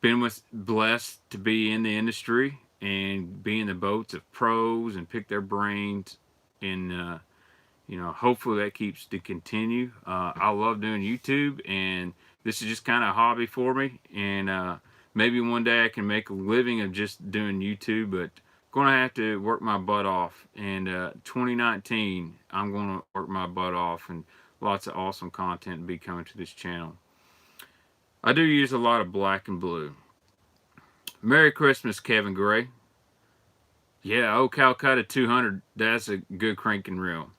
been blessed to be in the industry and be in the boats of pros and pick their brains. And, hopefully that keeps to continue. I love doing YouTube, and this is just kind of a hobby for me. And maybe one day I can make a living of just doing YouTube, but going to have to work my butt off. And 2019, I'm going to work my butt off, and lots of awesome content will be coming to this channel. I do use a lot of black and blue. Merry Christmas, Kevin Gray. Yeah, oh, Calcutta 200, that's a good cranking reel.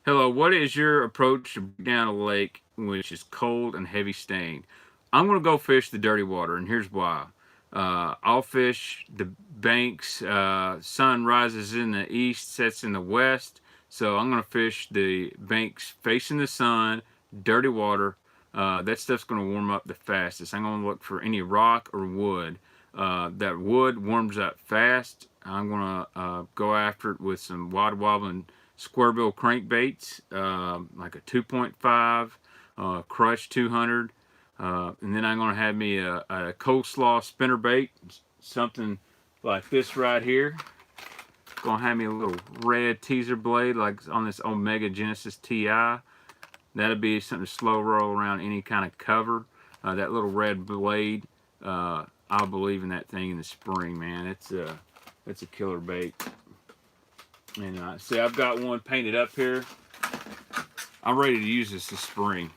Hello, what is your approach to bring down a lake which is cold and heavy stained? I'm going to go fish the dirty water, and here's why. I'll fish the banks. Sun rises in the east, sets in the west. So I'm going to fish the banks facing the sun, dirty water. That stuff's going to warm up the fastest. I'm going to look for any rock or wood. That wood warms up fast. I'm going to go after it with some wide wobbling square bill crankbaits, like a 2.5, Crush 200. And then I'm going to have me a coleslaw spinnerbait, something like this right here. Going to have me a little red teaser blade like on this Omega Genesis TI. That'll be something to slow roll around any kind of cover. That little red blade I'll believe in that thing in the spring, man. It's a killer bait. And see, I've got one painted up here. I'm ready to use this spring.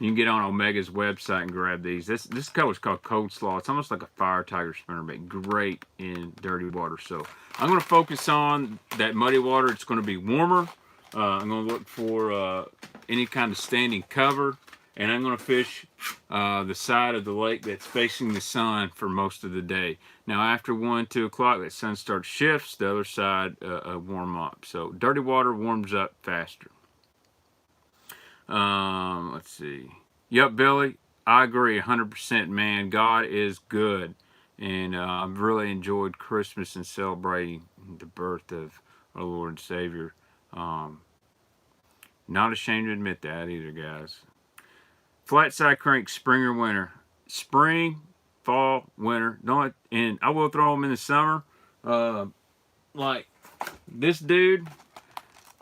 You can get on Omega's website and grab these. This color's called Cold Slaw. It's almost like a fire tiger spinnerbait. Great in dirty water. So I'm going to focus on that muddy water. It's going to be warmer. I'm going to look for any kind of standing cover. And I'm going to fish the side of the lake that's facing the sun for most of the day. Now after 1, 2 o'clock, that sun starts shifts. The other side warm up. So dirty water warms up faster. Let's see. Yep, Billy, I agree 100%, man. God is good. And I've really enjoyed Christmas and celebrating the birth of our Lord and Savior. Not ashamed to admit that either, guys. Flat side crank, spring or winter. Spring, fall, winter. And I will throw them in the summer. Like this dude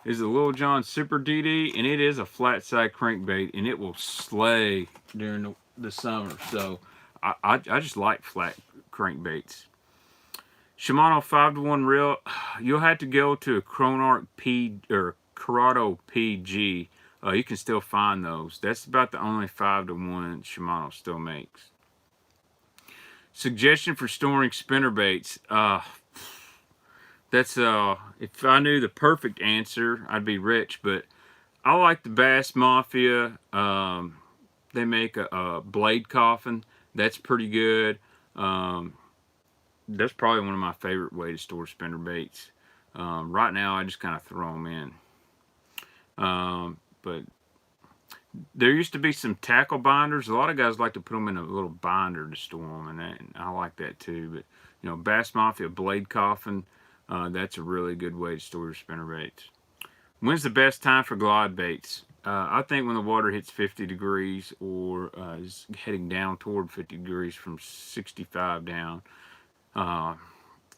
is a Lil John Super DD, and it is a flat side crankbait, and it will slay during the summer. So I just like flat crankbaits. Shimano 5-to-1 reel. You'll have to go to a Cronarch P or Corrado PG. You can still find those. That's about the only 5-to-1 Shimano still makes. Suggestion for storing spinnerbaits. That's if I knew the perfect answer, I'd be rich. But I like the Bass Mafia. They make a blade coffin. That's pretty good. That's probably one of my favorite ways to store spinnerbaits. Right now, I just kind of throw them in. But there used to be some tackle binders. A lot of guys like to put them in a little binder to store them, and I like that too. But you know, Bass Mafia blade coffin. That's a really good way to store your spinnerbaits. When's the best time for glide baits? I think when the water hits 50 degrees or is heading down toward 50 degrees from 65 down.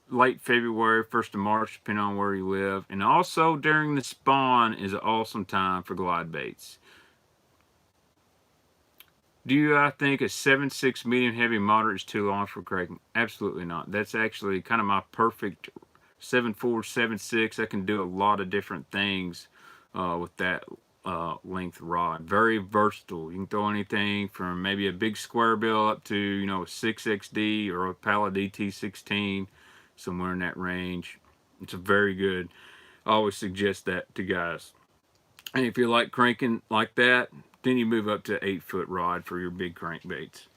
Late February, 1st of March, depending on where you live. And also during the spawn is an awesome time for glide baits. Do you think a 7.6 medium heavy moderate is too long for cranking? Absolutely not. That's actually kind of my perfect 7.4, 7.6. I can do a lot of different things with that length rod. Very versatile. You can throw anything from maybe a big square bill up to, you know, a 6XD or a Pala DT16, somewhere in that range. It's a very good. I always suggest that to guys. And if you like cranking like that, then you move up to 8-foot rod for your big crankbaits.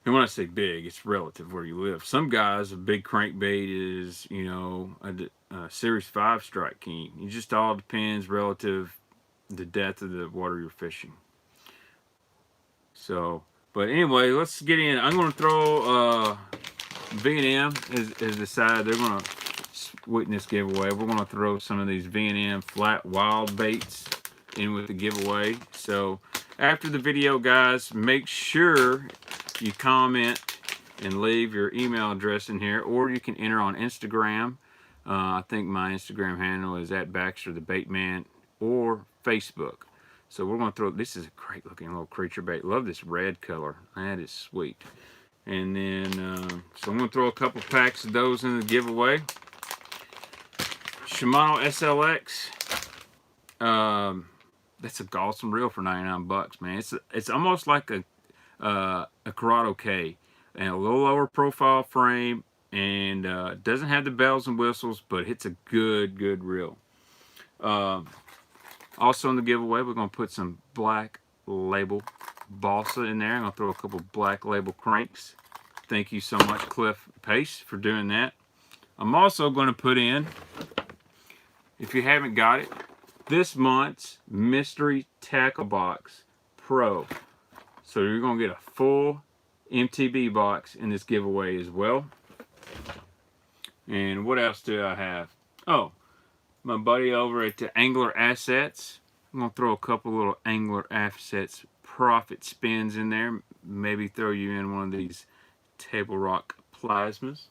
And when I say big, it's relative where you live. Some guys, a big crankbait is, you know, a Series 5 Strike King. It just all depends relative the depth of the water you're fishing. So, but anyway, let's get in. I'm going to throw V&M as decided they're going to sweeten this giveaway. We're going to throw some of these V&M flat wild baits in with the giveaway. So after the video, guys, make sure you comment and leave your email address in here, or you can enter on Instagram. I think my Instagram handle is at BaxterTheBaitman, or Facebook. So we're going to throw, this is a great looking little creature bait. Love this red color. That is sweet. And then, so I'm going to throw a couple packs of those in the giveaway. Shimano SLX. That's a awesome reel for 99 bucks, man. It's almost like a Corrado K, and a little lower profile frame, and doesn't have the bells and whistles, but it's a good reel. Also in the giveaway, we're going to put some Black Label balsa in there. I'm going to throw a couple Black Label cranks. Thank you so much, Cliff Pace, for doing that. I'm also going to put in, if you haven't got it, this month's Mystery Tackle Box Pro. So you're going to get a full MTB box in this giveaway as well. And what else do I have? Oh, my buddy over at the Angler Assets. I'm going to throw a couple little Angler Assets profit spins in there. Maybe throw you in one of these Table Rock plasmas.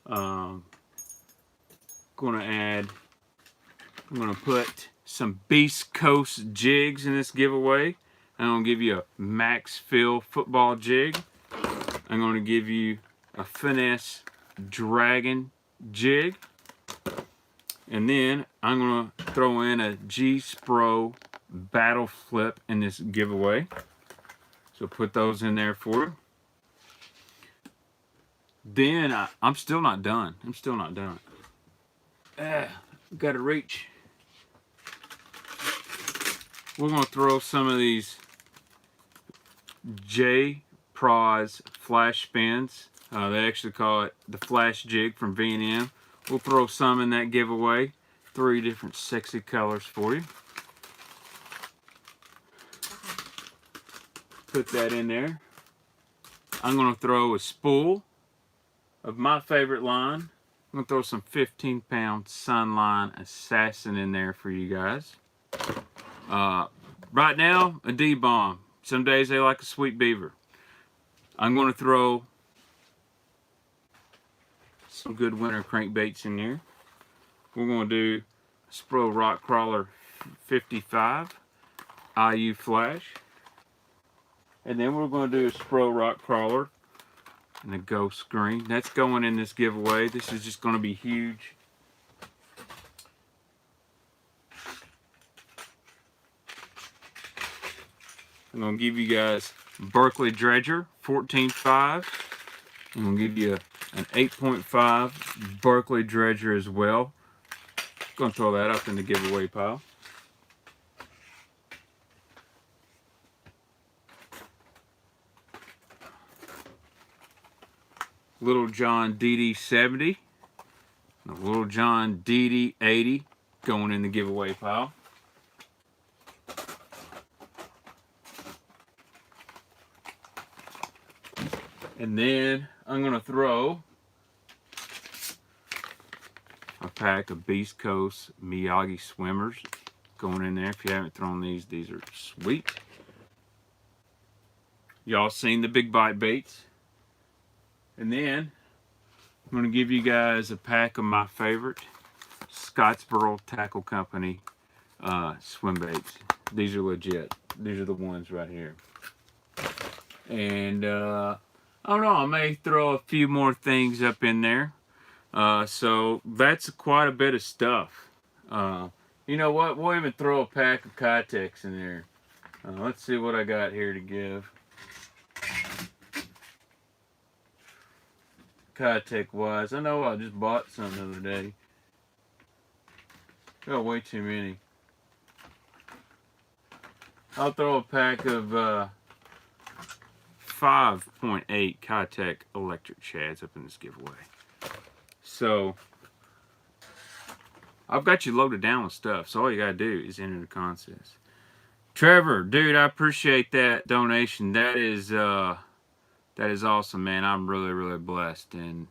I'm going to put some Beast Coast jigs in this giveaway. I'm going to give you a Max Fill football jig. I'm going to give you a finesse dragon jig. And then I'm going to throw in a G-Spro battle flip in this giveaway. So put those in there for you. Then I'm still not done. I'm still not done. Got to reach. We're going to throw some of these J-Pros flash spins. They actually call it the flash jig from V&M. We'll throw some in that giveaway. 3 different sexy colors for you. Put that in there. I'm going to throw a spool of my favorite line. I'm going to throw some 15-pound Sunline Assassin in there for you guys. Right now, a D-bomb. Some days they like a Sweet Beaver. I'm going to throw some good winter crankbaits in there. We're going to do Spro Rock Crawler 55 IU Flash. And then we're going to do a Spro Rock Crawler and a ghost green. That's going in this giveaway. This is just going to be huge. I'm going to give you guys Berkeley Dredger 14.5. I'm going to give you an 8.5 Berkeley Dredger as well. Going to throw that up in the giveaway pile. Little John DD70. Little John DD80 going in the giveaway pile. And then I'm going to throw a pack of Beast Coast Miyagi Swimmers going in there. If you haven't thrown these are sweet. Y'all seen the big bite baits. And then I'm going to give you guys a pack of my favorite Scottsboro Tackle Company swim baits. These are legit. These are the ones right here. And I don't know, I may throw a few more things up in there. So that's quite a bit of stuff. You know what? We'll even throw a pack of Kitex in there. Let's see what I got here to give. Kitex wise, I know I just bought some the other day. Got way too many. I'll throw a pack of 5.8 Kitex electric shads up in this giveaway. So I've got you loaded down with stuff, so all you gotta do is enter the contest. Trevor, dude, I appreciate that donation. That is awesome, man. I'm really blessed, and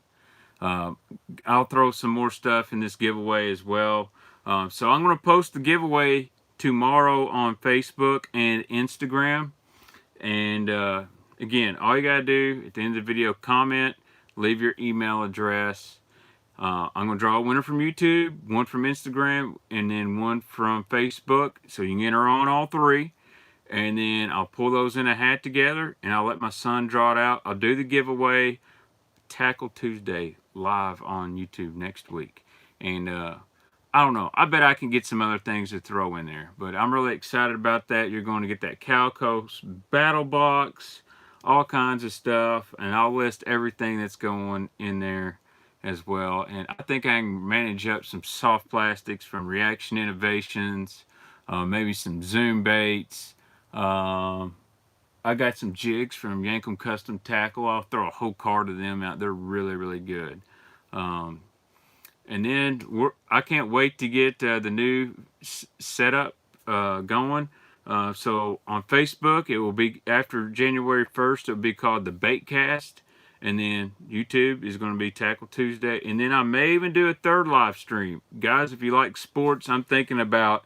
I'll throw some more stuff in this giveaway as well. So I'm going to post the giveaway tomorrow on Facebook and Instagram. And again, all you got to do at the end of the video, comment, leave your email address. I'm going to draw a winner from YouTube, one from Instagram, and then one from Facebook. So you can enter on all 3. And then I'll pull those in a hat together, and I'll let my son draw it out. I'll do the giveaway Tackle Tuesday live on YouTube next week. And I don't know, I bet I can get some other things to throw in there. But I'm really excited about that. You're going to get that Cal Coast Battle Box, all kinds of stuff. And I'll list everything that's going in there as well. And I think I can manage up some soft plastics from Reaction Innovations, maybe some Zoom baits. I got some jigs from Yankum Custom Tackle. I'll throw a whole card of them out. They're really good. And then I can't wait to get the new setup going. So on Facebook, it will be after January 1st. It will be called the Baitcast. And then YouTube is going to be Tackle Tuesday. And then I may even do a 3rd live stream. Guys, if you like sports, I'm thinking about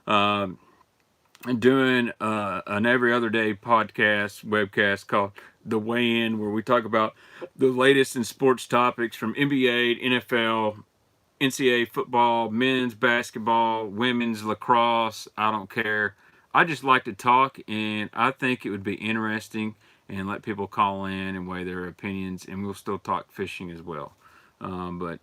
doing an every other day webcast called The Weigh In, where we talk about the latest in sports topics from NBA, NFL, NCAA football, men's basketball, women's lacrosse. I don't care. I just like to talk, and I think it would be interesting and let people call in and weigh their opinions, and we'll still talk fishing as well. But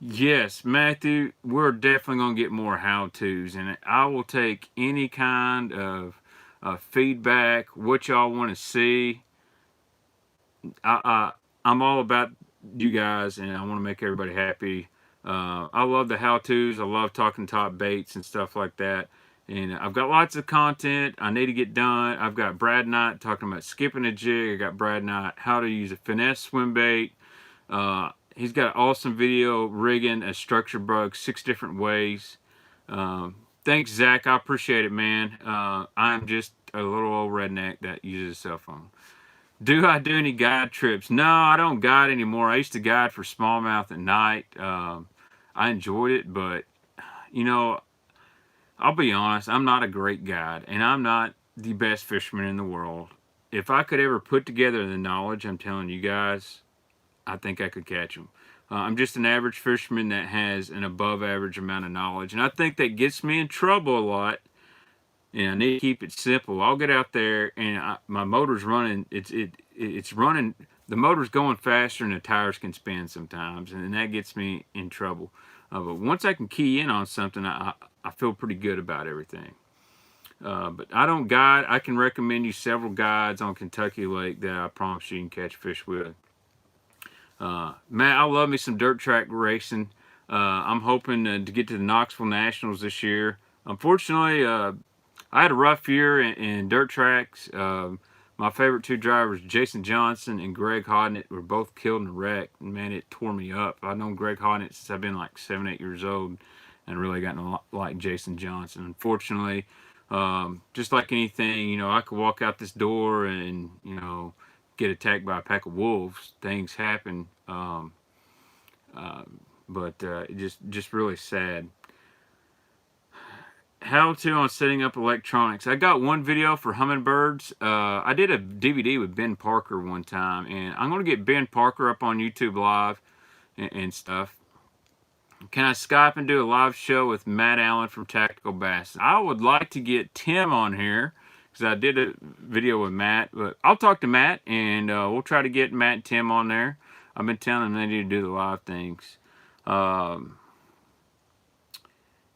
yes, Matthew, we're definitely going to get more how-tos, and I will take any kind of feedback, what y'all want to see. I'm all about you guys, and I want to make everybody happy. I love the how-tos. I love talking top baits and stuff like that. And I've got lots of content I need to get done. I've got Brad Knight talking about skipping a jig. I got Brad Knight how to use a finesse swim bait. He's got an awesome video rigging a structure bug 6 different ways. Thanks, Zach. I appreciate it, man. I'm just a little old redneck that uses a cell phone. Do I do any guide trips? No, I don't guide anymore. I used to guide for smallmouth at night. I enjoyed it, but, you know, I'll be honest, I'm not a great guide, and I'm not the best fisherman in the world. If I could ever put together the knowledge I'm telling you guys, I think I could catch them. I'm just an average fisherman that has an above average amount of knowledge, and I think that gets me in trouble a lot. And I need to keep it simple. I'll get out there and my motor's running. It's running. The motor's going faster than the tires can spin sometimes, and that gets me in trouble. But once I can key in on something, I feel pretty good about everything. But I don't guide. I can recommend you several guides on Kentucky Lake that I promise you can catch fish with. Matt, I love me some dirt track racing. I'm hoping to get to the Knoxville Nationals this year. Unfortunately, I had a rough year in dirt tracks. My favorite 2 drivers, Jason Johnson and Greg Hodnett, were both killed in a wreck. And man, it tore me up. I've known Greg Hodnett since I've been like 7, 8 years old, and really gotten a lot like Jason Johnson. Unfortunately, just like anything, you know, I could walk out this door and, you know, get attacked by a pack of wolves. Things happen, but just really sad. How to on setting up electronics. I got one video for hummingbirds. I did a DVD with Ben Parker one time, and I'm going to get Ben Parker up on YouTube Live and stuff. Can I Skype and do a live show with Matt Allen from Tactical Bass? I would like to get Tim on here, because I did a video with Matt, but I'll talk to Matt, and we'll try to get Matt and Tim on there. I've been telling them they need to do the live things.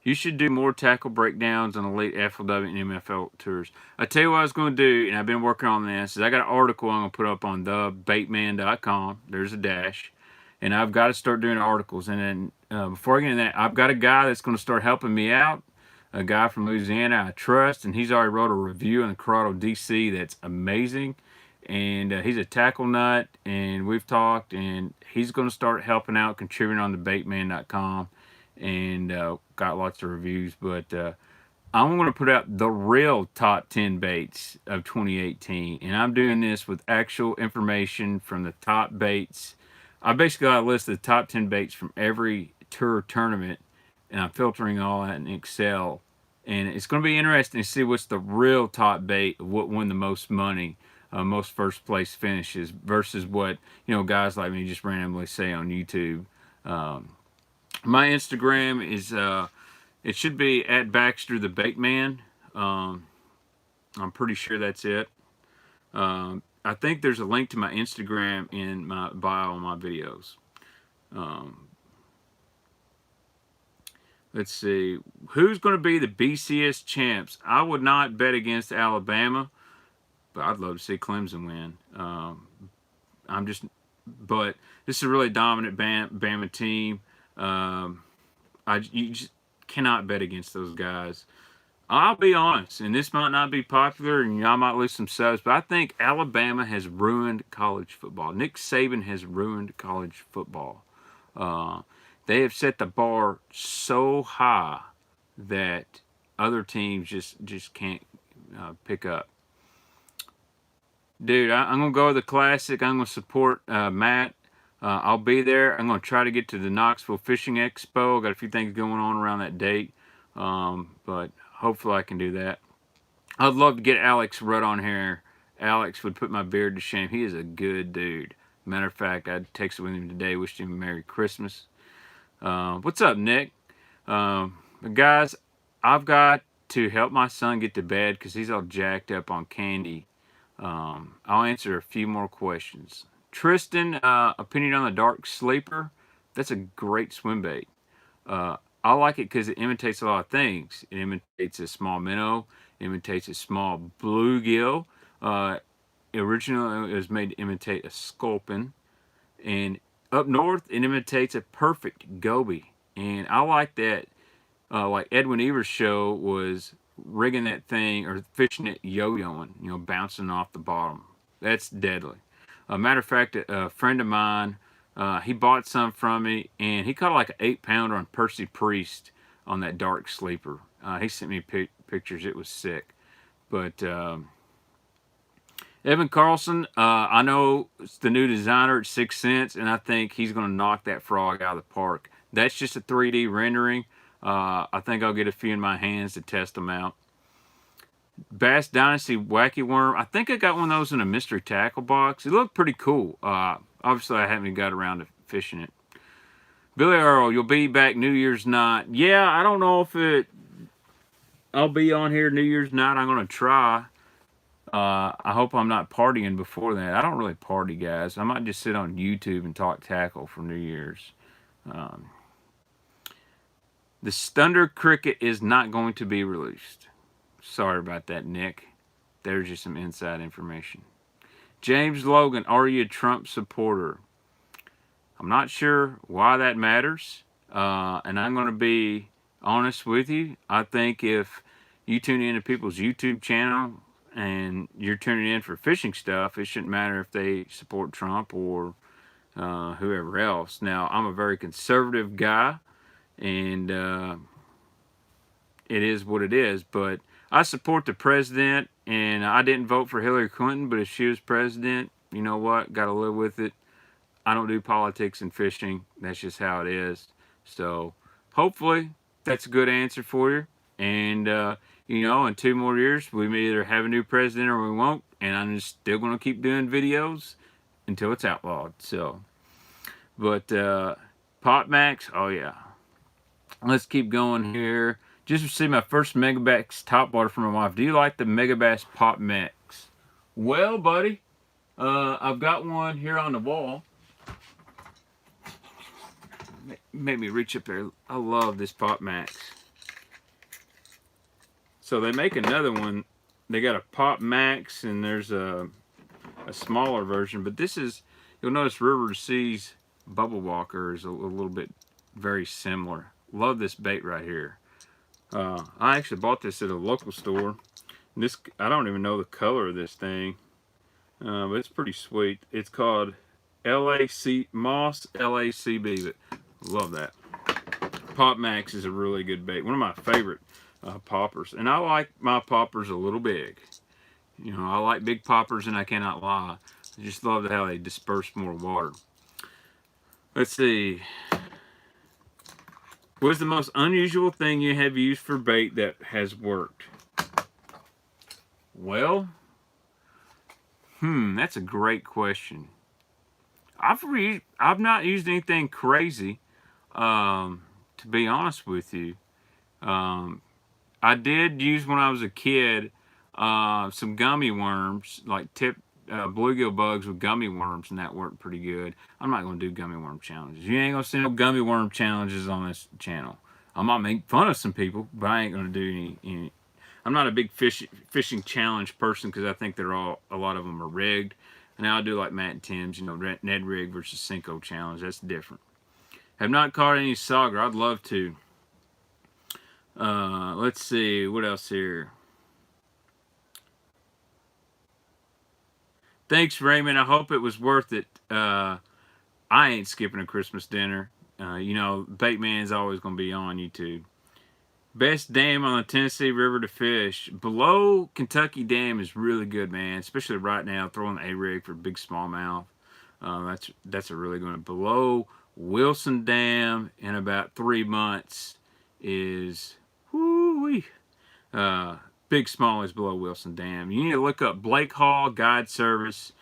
You should do more tackle breakdowns on elite FLW and MFL tours. I tell you what I was going to do, and I've been working on this, is I got an article I'm going to put up on thebaitman.com. There's a dash. And I've got to start doing articles. And then before I get into that, I've got a guy that's going to start helping me out, a guy from Louisiana I trust, and he's already wrote a review in the Corrado DC that's amazing. And he's a tackle nut, and we've talked, and he's going to start helping out, contributing on thebaitman.com. And got lots of reviews, but I'm going to put out the real top 10 baits of 2018, and I'm doing this with actual information from the top baits. I basically got a list of the top 10 baits from every tour tournament, and I'm filtering all that in Excel, and it's going to be interesting to see what's the real top bait, what won the most money, most first place finishes, versus what, you know, guys like me just randomly say on YouTube. My Instagram is, it should be at BaxterTheBaitman. I'm pretty sure that's it. I think there's a link to my Instagram in my bio on my videos. Let's see. Who's going to be the BCS champs? I would not bet against Alabama, but I'd love to see Clemson win. But this is a really dominant Bama team. You just cannot bet against those guys. I'll be honest, and this might not be popular, and y'all might lose some subs, but I think Alabama has ruined college football. Nick Saban has ruined college football. They have set the bar so high that other teams just can't pick up. Dude, I'm going to go to the Classic. I'm going to support Matt. I'll be there. I'm going to try to get to the Knoxville Fishing Expo. Got a few things going on around that date. But hopefully I can do that. I'd love to get Alex Rudd on here. Alex would put my beard to shame. He is a good dude. Matter of fact, I texted with him today. Wished him a Merry Christmas. What's up, Nick? Guys, I've got to help my son get to bed because he's all jacked up on candy. I'll answer a few more questions. Tristan, opinion on the dark sleeper? That's a great swim bait. I like it because it imitates a lot of things. It imitates a small minnow, it imitates a small bluegill. Originally, it was made to imitate a sculpin. And up north, it imitates a perfect goby. And I like that. Like Edwin Evers' show was rigging that thing or fishing it yo-yoing, bouncing off the bottom. That's deadly. Matter of fact, a friend of mine, he bought some from me, and he caught like an 8-pounder on Percy Priest on that dark sleeper. He sent me pictures. It was sick. But Evan Carlson, I know it's the new designer at 6 Cents, and I think he's going to knock that frog out of the park. That's just a 3D rendering. I think I'll get a few in my hands to test them out. Bass Dynasty Wacky Worm. I think I got one of those in a mystery tackle box. It looked pretty cool. Obviously, I haven't got around to fishing it. Billy Earl, you'll be back New Year's night. Yeah, I don't know if I'll be on here New Year's night. I'm going to try. I hope I'm not partying before that. I don't really party, guys. I might just sit on YouTube and talk tackle for New Year's. The Thunder Cricket is not going to be released. Sorry about that, Nick. There's just some inside information. James Logan, are you a Trump supporter? I'm not sure why that matters. And I'm going to be honest with you. I think if you tune into people's YouTube channel and you're tuning in for fishing stuff, it shouldn't matter if they support Trump or whoever else. Now, I'm a very conservative guy, and it is what it is, but I support the president, and I didn't vote for Hillary Clinton, but if she was president, you know what? Got to live with it. I don't do politics and fishing. That's just how it is. So hopefully that's a good answer for you. And, in 2 more years, we may either have a new president or we won't. And I'm just still going to keep doing videos until it's outlawed. So, but Pot Max, oh yeah. Let's keep going here. Just received my first Megabass topwater from my wife. Do you like the Megabass Pot Max? Well, buddy, I've got one here on the wall. Made me reach up there. I love this Pot Max. So they make another one. They got a Pot Max, and there's a smaller version. But this is, you'll notice River to Seas Bubble Walker is a little bit very similar. Love this bait right here. I actually bought this at a local store. This, I don't even know the color of this thing, but it's pretty sweet. It's called Moss LACB, but love that. Pop Max is a really good bait. One of my favorite poppers, and I like my poppers a little big. I like big poppers, and I cannot lie. I just love how they disperse more water. Let's see. What's the most unusual thing you have used for bait that has worked? Well, that's a great question. I've not used anything crazy, to be honest with you. I did use when I was a kid some gummy worms, like bluegill bugs with gummy worms, and that worked pretty good. I'm not going to do gummy worm challenges. You ain't going to see no gummy worm challenges on this channel. I might make fun of some people, but I ain't going to do any. I'm not a big fishing challenge person because I think a lot of them are rigged. And I'll do like Matt and Tim's, Ned Rig versus Cinco challenge. That's different. Have not caught any sauger. I'd love to. Let's see. What else here? Thanks, Raymond. I hope it was worth it. I ain't skipping a Christmas dinner. Baitman's always going to be on YouTube. Best dam on the Tennessee River to fish. Below Kentucky Dam is really good, man. Especially right now, throwing the A-rig for big smallmouth. That's a really good one. Below Wilson Dam in about 3 months is whoo-wee. Big smallies below Wilson Dam. You need to look up Blake Hall Guide Service.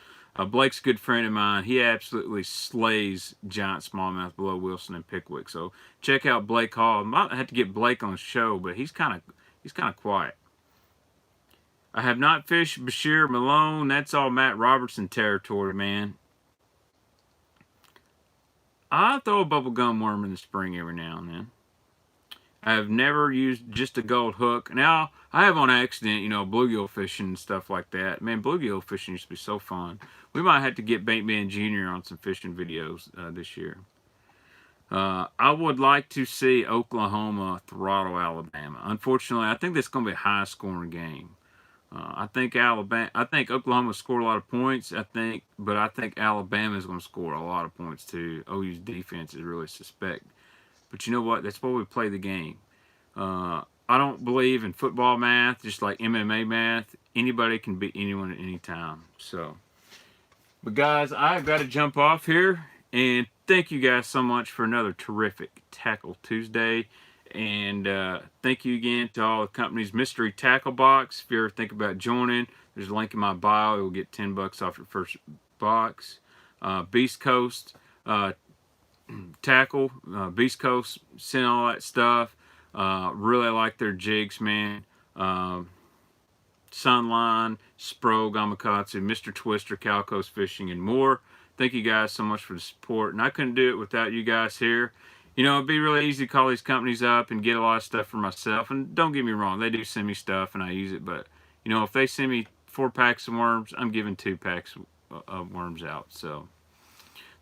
Blake's a good friend of mine. He absolutely slays giant smallmouth below Wilson and Pickwick. So check out Blake Hall. Might have to get Blake on the show, but he's kind of quiet. I have not fished Bashir Malone. That's all Matt Robertson territory, man. I throw a bubblegum worm in the spring every now and then. I have never used just a gold hook. Now, I have on accident, bluegill fishing and stuff like that. Man, bluegill fishing used to be so fun. We might have to get Baitman Jr. on some fishing videos this year. I would like to see Oklahoma throttle Alabama. Unfortunately, I think that's going to be a high-scoring game. I think Oklahoma scored a lot of points. But I think Alabama is going to score a lot of points too. OU's defense is really suspect. But you know what? That's why we play the game. I don't believe in football math, just like MMA math. Anybody can beat anyone at any time. So, but guys, I've got to jump off here. And thank you guys so much for another terrific Tackle Tuesday. And thank you again to all the companies. Mystery Tackle Box, if you ever think about joining, there's a link in my bio. You'll get $10 off your first box. Beast Coast Tackle, Beast Coast, sent all that stuff. Really like their jigs, man. Sunline, Spro, Gamakatsu, Mr. Twister, Calco's Fishing, and more. Thank you guys so much for the support. And I couldn't do it without you guys here. It'd be really easy to call these companies up and get a lot of stuff for myself. And don't get me wrong, they do send me stuff and I use it. But, if they send me 4 packs of worms, I'm giving 2 packs of worms out. So,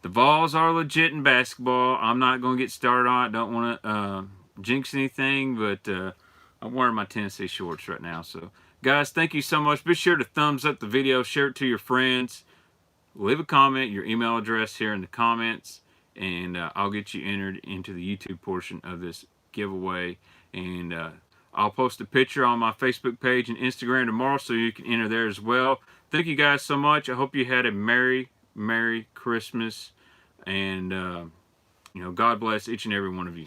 the Vols are legit in basketball. I'm not going to get started on it. Don't want to jinx anything, but I'm wearing my Tennessee shorts right now. So, guys, thank you so much. Be sure to thumbs up the video, share it to your friends. Leave a comment, your email address here in the comments, and I'll get you entered into the YouTube portion of this giveaway. And I'll post a picture on my Facebook page and Instagram tomorrow so you can enter there as well. Thank you guys so much. I hope you had a Merry Christmas. And, God bless each and every one of you.